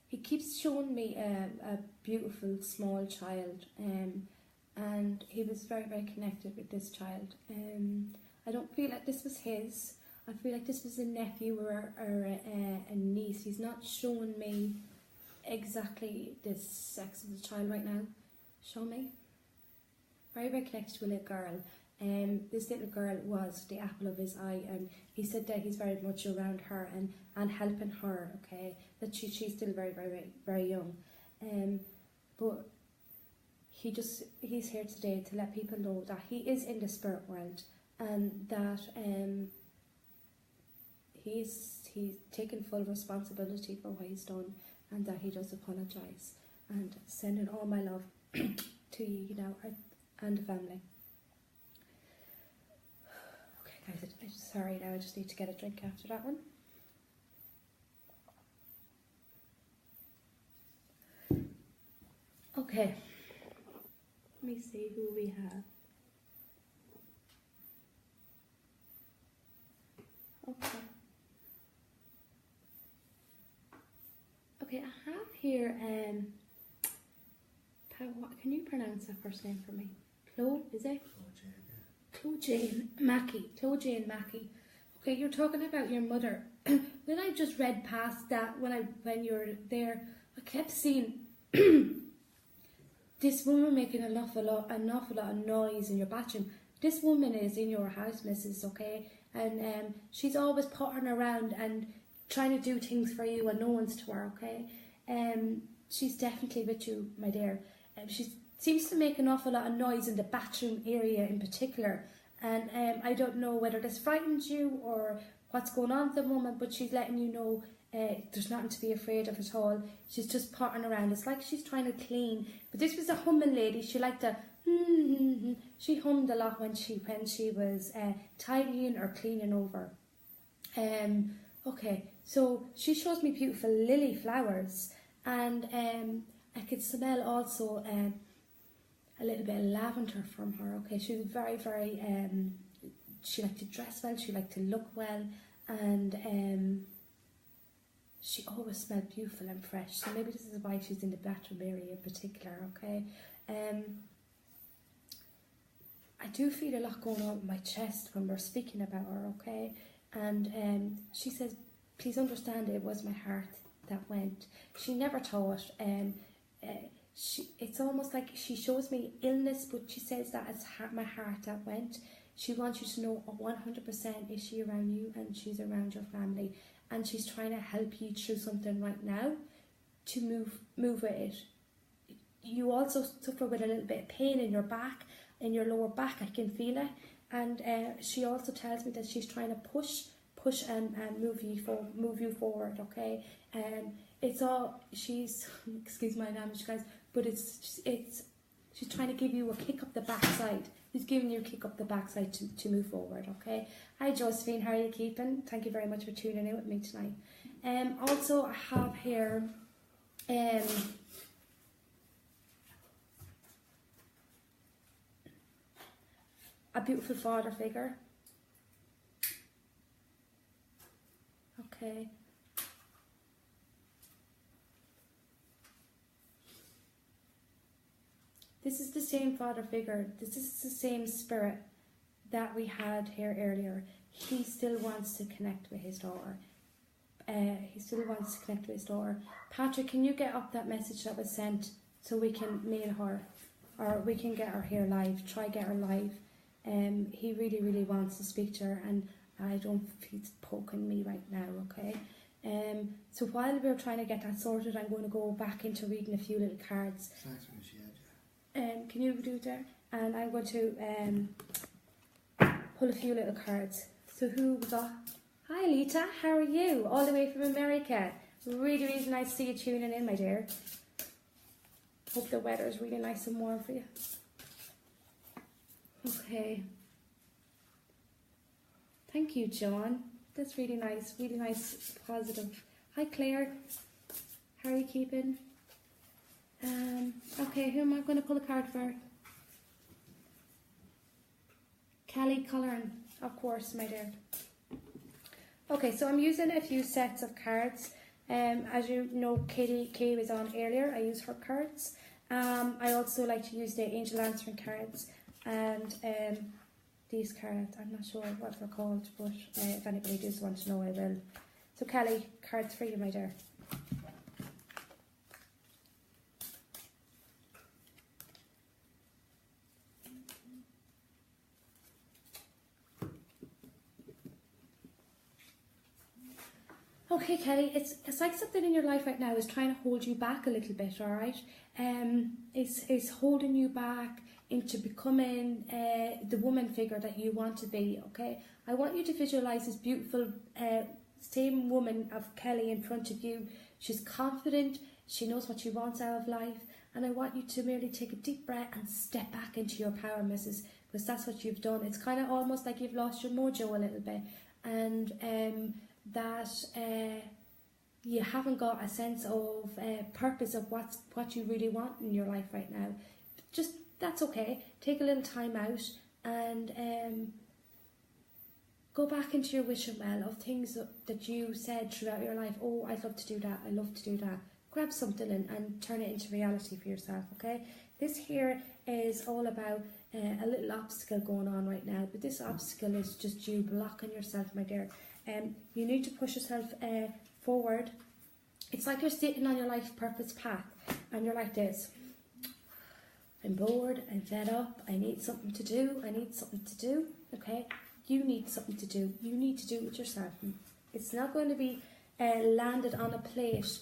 he keeps showing me a beautiful small child, and he was very connected with this child. I don't feel like this was his. I feel like this was a nephew or a niece. He's not showing me exactly the sex of the child right now. Show me. Very connected to a little girl. This little girl was the apple of his eye, and he said that he's very much around her and helping her, okay, that she's still very, very, very young. But he's here today to let people know that he is in the spirit world, and that he's taken full responsibility for what he's done, and that he does apologise, and sending all my love to you now and the family. Okay guys, I'm sorry now, I just need to get a drink after that one. Okay, let me see who we have. Okay, I have here, what can you pronounce that first name for me? Chloe, is it? Chloe Jane Mackey. Chloe Jane Mackey. Okay, you're talking about your mother. When I just read past that, when you were there, I kept seeing this woman making an awful lot of noise in your bathroom. This woman is in your house, Mrs. Okay, and she's always pottering around and trying to do things for you, and no one's to her. Okay, she's definitely with you, my dear. She seems to make an awful lot of noise in the bathroom area in particular, and I don't know whether this frightens you or what's going on at the moment, but she's letting you know there's nothing to be afraid of at all. She's just pottering around. It's like she's trying to clean, but this was a humming lady. She liked to she hummed a lot when she was tidying or cleaning over. Okay, so she shows me beautiful lily flowers, and I could smell also a little bit of lavender from her. Okay, she was very, very she liked to dress well, she liked to look well, and she always smelled beautiful and fresh. So maybe this is why she's in the bathroom area in particular. Okay, I do feel a lot going on with my chest when we're speaking about her. Okay, and she says, please understand, it was my heart that went. She never thought. It's almost like she shows me illness, but she says that it's my heart that went. She wants you to know 100% is she around you, and she's around your family, and she's trying to help you through something right now to move with it. You also suffer with a little bit of pain in your back, in your lower back. I can feel it, and she also tells me that she's trying to push and move you forward. Okay, it's all she's excuse my language, guys, but it's she's trying to give you a kick up the backside. She's giving you a kick up the backside to move forward. Okay. Hi Josephine, how are you keeping? Thank you very much for tuning in with me tonight. Also I have here a beautiful father figure. Okay. This is the same father figure. This is the same spirit that we had here earlier. He still wants to connect with his daughter. Patrick, can you get up that message that was sent so we can mail her, or we can get her here live? Try get her live. He really, really wants to speak to her, and I don't think he's poking me right now. Okay. So while we're trying to get that sorted, I'm going to go back into reading a few little cards. Can you do that? And I'm going to pull a few little cards. So who we got? Hi Lita, how are you? All the way from America. Really, really nice to see you tuning in, my dear. Hope the weather is really nice and warm for you. Okay. Thank you, John. That's really nice, positive. Hi Claire, how are you keeping? Okay, who am I going to pull a card for? Kelly Culleran, of course, my dear. Okay, so I'm using a few sets of cards. As you know, Katie was on earlier. I use her cards. I also like to use the Angel Answering cards, and these cards. I'm not sure what they're called, but if anybody does want to know, I will. So Kelly, cards for you, my dear. Okay, Kelly, it's like something in your life right now is trying to hold you back a little bit, all right? It's holding you back into becoming the woman figure that you want to be, okay? I want you to visualize this beautiful same woman of Kelly in front of you. She's confident, she knows what she wants out of life, and I want you to merely take a deep breath and step back into your power, Mrs., because that's what you've done. It's kind of almost like you've lost your mojo a little bit, and that you haven't got a sense of purpose of what you really want in your life right now. Just, that's okay. Take a little time out and go back into your wishing well of things that you said throughout your life. Oh, I'd love to do that. I love to do that. Grab something and turn it into reality for yourself, okay? This here is all about a little obstacle going on right now, but this obstacle is just you blocking yourself, my dear. You need to push yourself forward. It's like you're sitting on your life purpose path and you're like this. I'm bored, I'm fed up, I need something to do, okay? You need something to do. You need to do it yourself. It's not going to be landed on a plate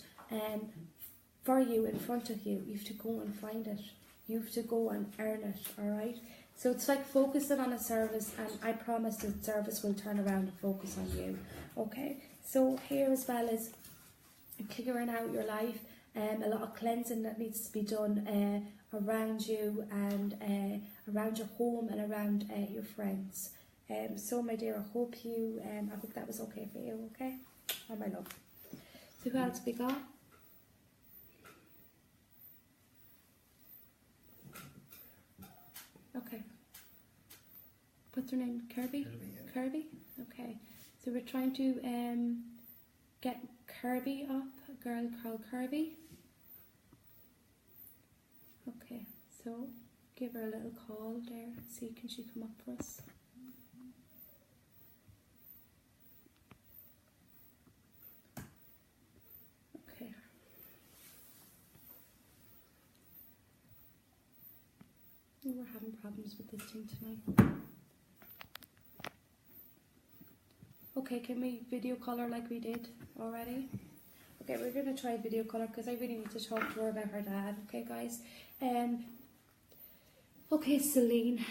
for you, in front of you. You have to go and find it. You have to go and earn it, alright? So it's like focusing on a service, and I promise the service will turn around and focus on you, okay? So here as well is clearing out your life, a lot of cleansing that needs to be done around you and around your home and around your friends. So my dear, I hope that was okay for you, okay? Oh my love. So who else we got? Okay. What's her name? Kirby? Kirby? Okay. So we're trying to get Kirby up, a girl called Kirby. Okay, so give her a little call there, see can she come up for us. Okay. Oh, we're having problems with this thing tonight. Okay, can we video call her like we did already? Okay, we're going to try video call her because I really need to talk to her about her dad. Okay, guys. Okay, Celine.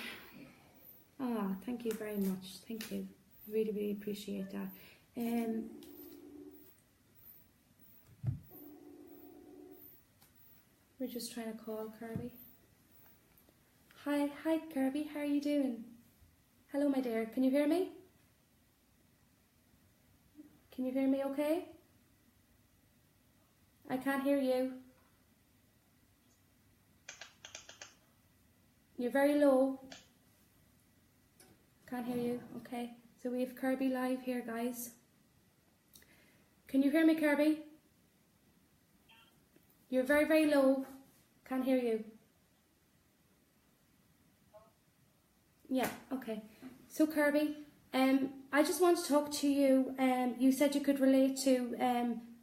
Thank you very much. Thank you. Really, really appreciate that. We're just trying to call Kirby. Hi Kirby. How are you doing? Hello, my dear. Can you hear me? Can you hear me okay? I can't hear you. You're very low. Can't hear you. Okay. So we have Kirby live here, guys. Can you hear me, Kirby? You're very, very low. Can't hear you. Yeah, okay. So Kirby, I just want to talk to you. You said you could relate to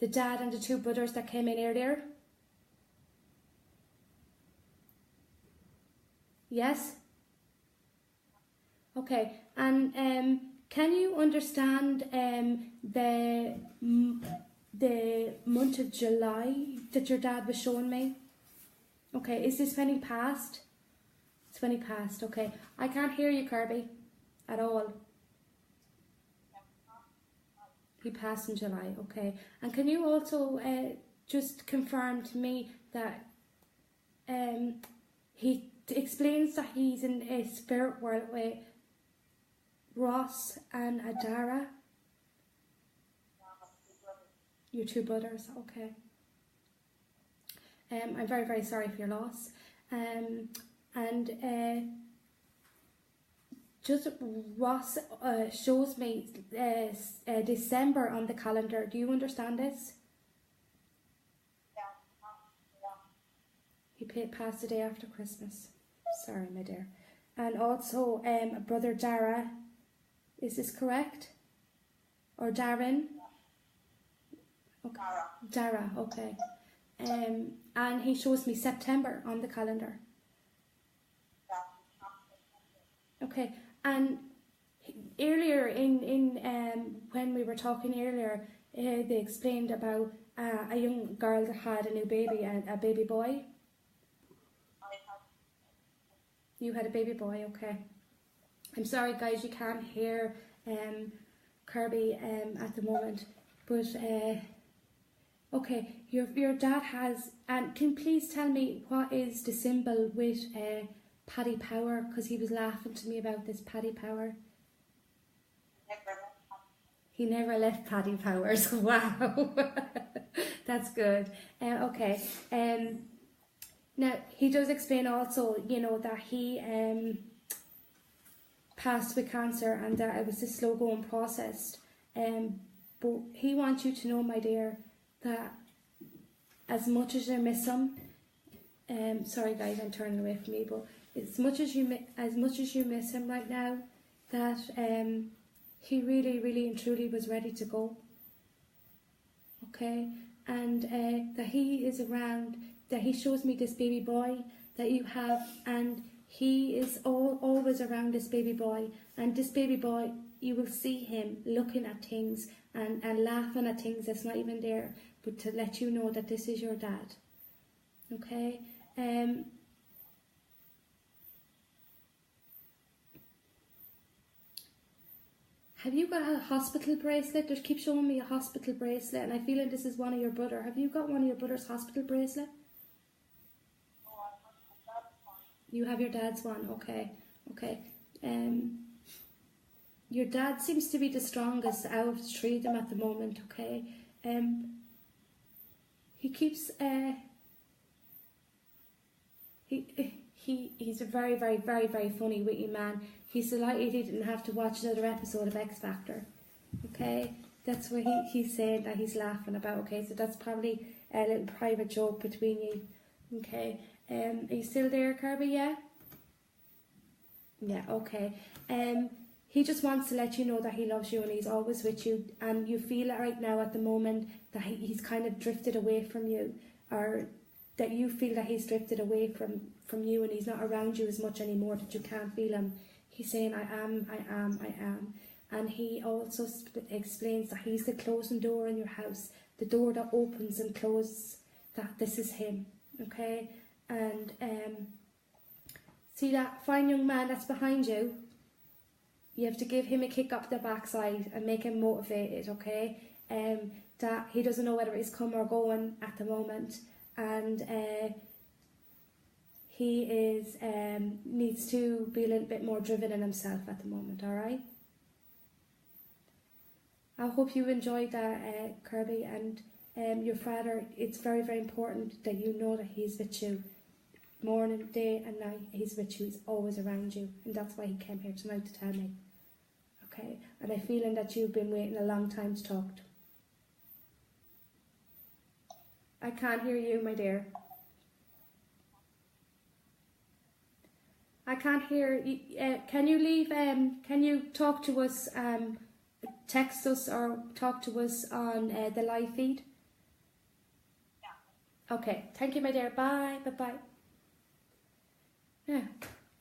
the dad and the two brothers that came in earlier. Yes? Okay. And can you understand the month of July that your dad was showing me? Okay, is this when he passed? It's when he passed, okay. I can't hear you, Kirby, at all. He passed in July, okay. And can you also just confirm to me that he explains that he's in a spirit world with Ross and Adara? Your two brothers, okay. I'm very, very sorry for your loss. Just Ross shows me December on the calendar. Do you understand this? He passed the day after Christmas. Sorry, my dear. And also, brother Dara. Is this correct? Or Darren? Okay. Dara, okay. And he shows me September on the calendar. Okay, and earlier in when we were talking earlier, they explained about a young girl that had a new baby, a baby boy. You had a baby boy, okay. I'm sorry guys, you can't hear Kirby at the moment, but okay, your dad has, and can you please tell me what is the symbol with Paddy Power, because he was laughing to me about this Paddy Power. He never left Paddy Powers. Wow. That's good. Okay. Now, he does explain also, you know, that he passed with cancer and that it was a slow going process. But he wants you to know, my dear, that as much as you miss him, sorry guys, I'm turning away from me, but as much as you miss him right now, that he really, really and truly was ready to go. Okay, and that he is around, that he shows me this baby boy that you have, and he is always around this baby boy, and this baby boy, you will see him looking at things and laughing at things that's not even there, but to let you know that this is your dad. Okay. Have you got a hospital bracelet? They keep showing me a hospital bracelet, and I feel like this is one of your brother. Have you got one of your brother's hospital bracelet? You have your dad's one, okay, okay. Your dad seems to be the strongest out of the three of them at the moment, okay. He keeps he's a very, very, very, very funny, witty man. He's delighted he didn't have to watch another episode of X Factor. Okay, that's what he's saying that he's laughing about. Okay, so that's probably a little private joke between you. Okay, are you still there, Kirby? Yeah. Yeah. Okay. He just wants to let you know that he loves you and he's always with you, and you feel it right now at the moment that he's kind of drifted away from you, or that you feel that he's drifted away from you and he's not around you as much anymore, that you can't feel him. He's saying, I am. And he also explains that he's the closing door in your house, the door that opens and closes, that this is him, okay? And see that fine young man that's behind you? You have to give him a kick up the backside and make him motivated, okay? That he doesn't know whether it's come or going at the moment, and he is needs to be a little bit more driven in himself at the moment, alright? I hope you enjoyed that, Kirby, and your father, it's very, very important that you know that he's with you. Morning, day and night, he's with you, he's always around you, and that's why he came here tonight to tell me. Okay, and I'm feeling that you've been waiting a long time to talk to. I can't hear you, my dear. I can't hear you. Can you leave? Can you talk to us? Text us or talk to us on the live feed. Yeah. Okay. Thank you, my dear. Bye. Bye. Bye. Yeah,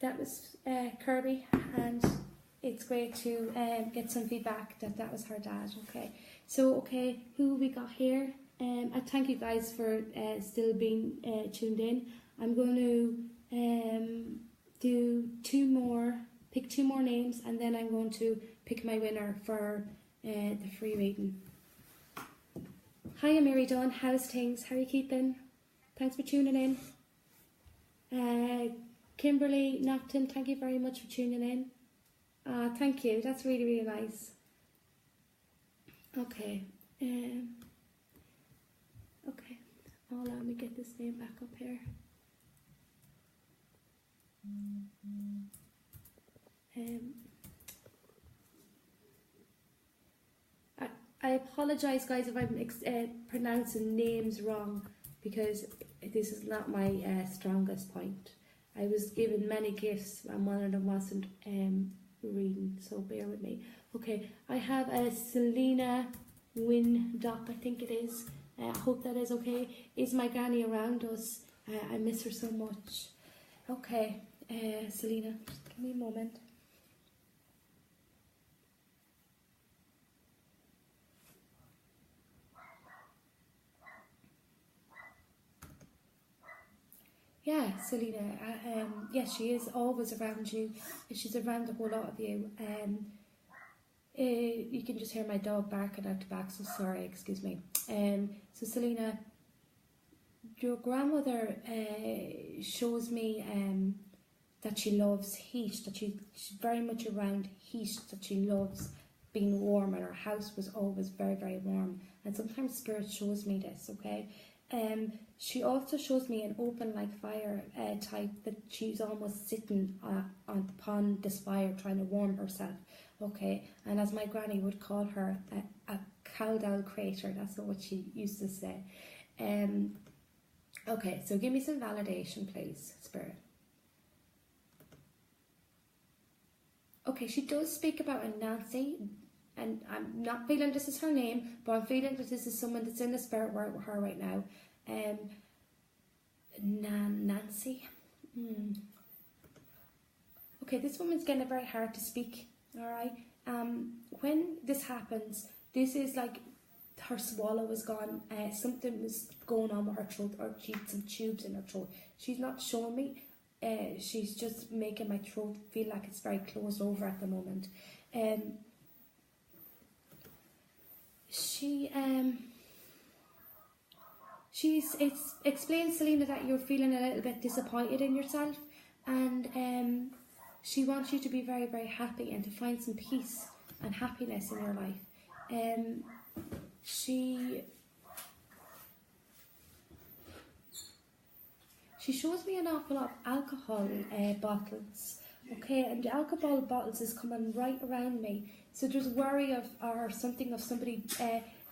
that was Kirby, and it's great to get some feedback that was her dad. Okay. So okay, who we got here? I thank you guys for still being tuned in. I'm going to do pick two more names, and then I'm going to pick my winner for the free reading. Hiya Mary Dawn, how's things? How are you keeping? Thanks for tuning in. Kimberly Nocton, thank you very much for tuning in. Thank you, that's really, really nice. Okay. Okay, let me get this name back up here. I apologise guys if I'm pronouncing names wrong, because this is not my strongest point. I was given many gifts and one of them wasn't reading, so bear with me. Okay, I have a Selena Windop, I think it is. I hope that is okay. Is my granny around us? I miss her so much. Okay, Selena, just give me a moment. Yeah, Selena. Yes, she is always around you. She's around a whole lot of you. You can just hear my dog barking out the back, so sorry, excuse me. So Selena, your grandmother shows me that she loves heat, that she's very much around heat, that she loves being warm, and her house was always very, very warm. And sometimes Spirit shows me this, okay? She also shows me an open like fire type, that she's almost sitting upon this fire trying to warm herself, okay? And as my granny would call her, a Caldal crater, that's what she used to say. Okay, so give me some validation, please, Spirit. Okay, she does speak about a Nancy, and I'm not feeling this is her name, but I'm feeling that this is someone that's in the spirit world with her right now. Nancy. Okay, this woman's getting it very hard to speak. All right. When this happens, this is like her swallow is gone. Something was going on with her throat, or she had some tubes in her throat. She's not showing me. She's just making my throat feel like it's very closed over at the moment. She's explained, Selena, that you're feeling a little bit disappointed in yourself, and she wants you to be very, very happy and to find some peace and happiness in your life. She shows me an awful lot of alcohol bottles, okay, and the alcohol bottles is coming right around me. So there's worry of or something of somebody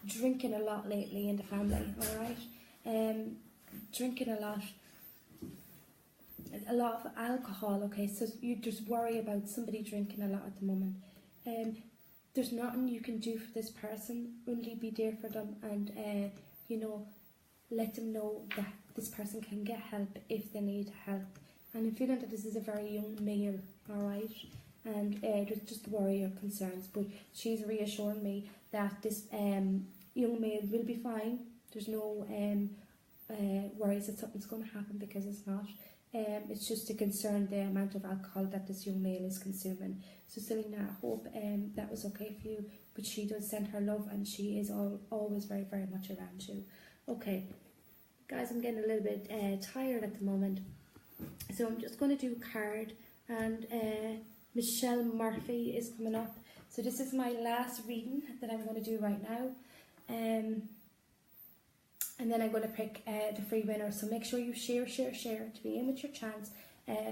drinking a lot lately in the family, all right? Drinking a lot of alcohol, okay, so you just worry about somebody drinking a lot at the moment. There's nothing you can do for this person, only be there for them, and let them know that this person can get help if they need help. And I'm feeling that this is a very young male, alright, and there's just worry or concerns, but she's reassuring me that this young male will be fine. There's no worries that something's going to happen, because it's not. It's just to concern the amount of alcohol that this young male is consuming. So Selena, I hope that was okay for you, but she does send her love, and she is always very, very much around you. Okay, guys, I'm getting a little bit tired at the moment, so I'm just going to do a card, and Michelle Murphy is coming up. So this is my last reading that I'm going to do right now. And then I'm going to pick the free winner. So make sure you share to be in with your chance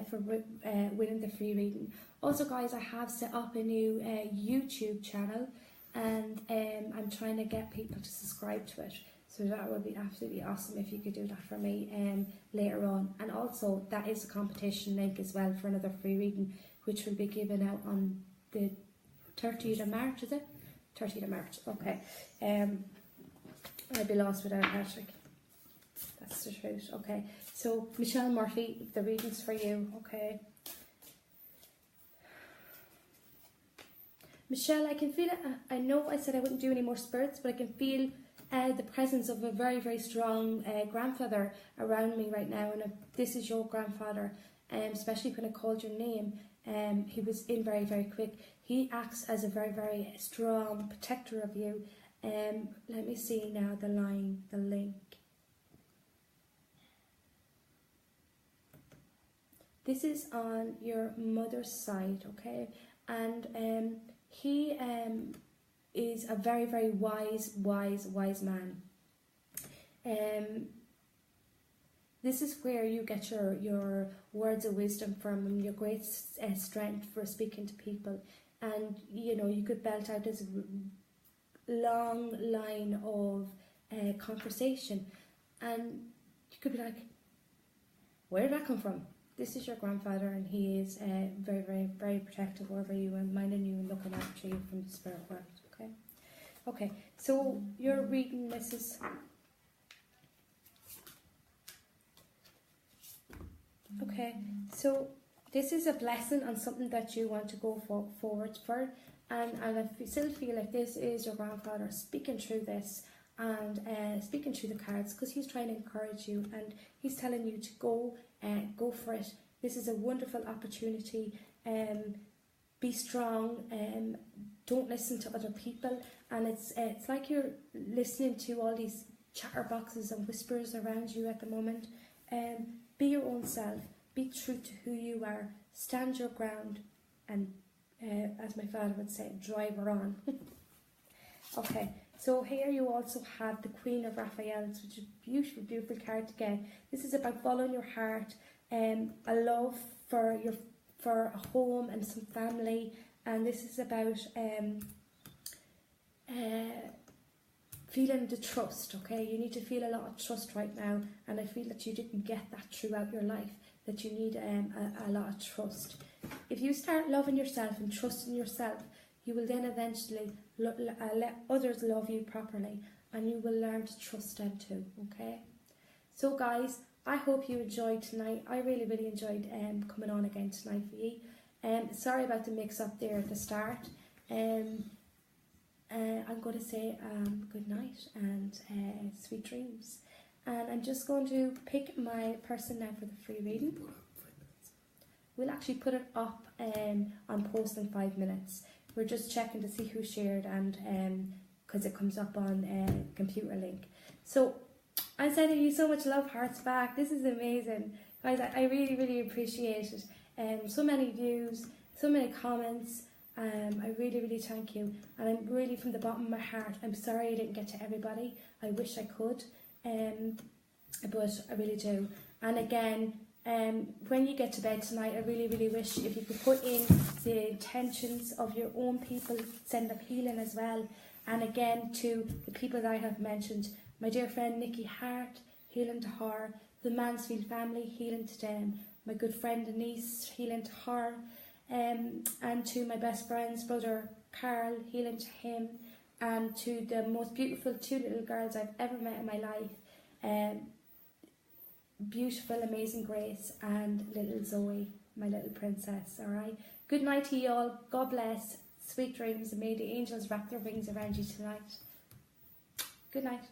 for winning the free reading. Also, guys, I have set up a new YouTube channel, and I'm trying to get people to subscribe to it. So that would be absolutely awesome if you could do that for me later on. And also, that is a competition link as well for another free reading, which will be given out on the 30th of March, is it? 30th of March, okay. I'd be lost without Patrick. That's the truth. Okay, so Michelle Murphy, the reading's for you. Okay, Michelle, I can feel it. I know I said I wouldn't do any more spirits, but I can feel the presence of a very, very strong grandfather around me right now. And if this is your grandfather, especially when I called your name, he was in very, very quick. He acts as a very, very strong protector of you. Let me see now the link. This is on your mother's side, okay? And he is a very, very wise man. This is where you get your words of wisdom from, and your great strength for speaking to people. And, you could belt out this long line of conversation, and you could be like, where did that come from? This is your grandfather, and he is very, very, very protective over you and minding you and looking after you from the spirit world. Okay, so you're reading Mrs. Okay, so this is a blessing on something that you want to go forward for. And I still feel like this is your grandfather speaking through this, and speaking through the cards, because he's trying to encourage you and he's telling you to go for it. This is a wonderful opportunity. Be strong. Don't listen to other people. And it's like you're listening to all these chatterboxes and whispers around you at the moment. Be your own self. Be true to who you are. Stand your ground, and as my father would say, drive her on. Okay, so here you also have the Queen of Raphaels, which is a beautiful, beautiful card to get. This is about following your heart, a love for a home and some family, and this is about feeling the trust. Okay, you need to feel a lot of trust right now, and I feel that you didn't get that throughout your life, that you need a lot of trust. If you start loving yourself and trusting yourself, you will then eventually let others love you properly, and you will learn to trust them too. Okay, so guys, I hope you enjoyed tonight. I really, really enjoyed coming on again tonight for you. Sorry about the mix up there at the start. I'm going to say good night and sweet dreams. And I'm just going to pick my person now for the free reading. We'll actually put it up on post in 5 minutes. We're just checking to see who shared, and because it comes up on computer link. So I'm sending you so much love, hearts back. This is amazing, guys. I really, really appreciate it. So many views, so many comments. I really, really thank you, and I'm really from the bottom of my heart. I'm sorry I didn't get to everybody. I wish I could, but I really do. And again, when you get to bed tonight, I really, really wish if you could put in the intentions of your own people, send up healing as well. And again, to the people that I have mentioned, my dear friend Nikki Hart, healing to her. The Mansfield family, healing to them. My good friend Denise, healing to her. And to my best friend's brother Carl, healing to him. And to the most beautiful 2 little girls I've ever met in my life. Beautiful, amazing Grace and little Zoe, my little princess. Alright, good night to you all. God bless, sweet dreams, and may the angels wrap their wings around you tonight. Good night.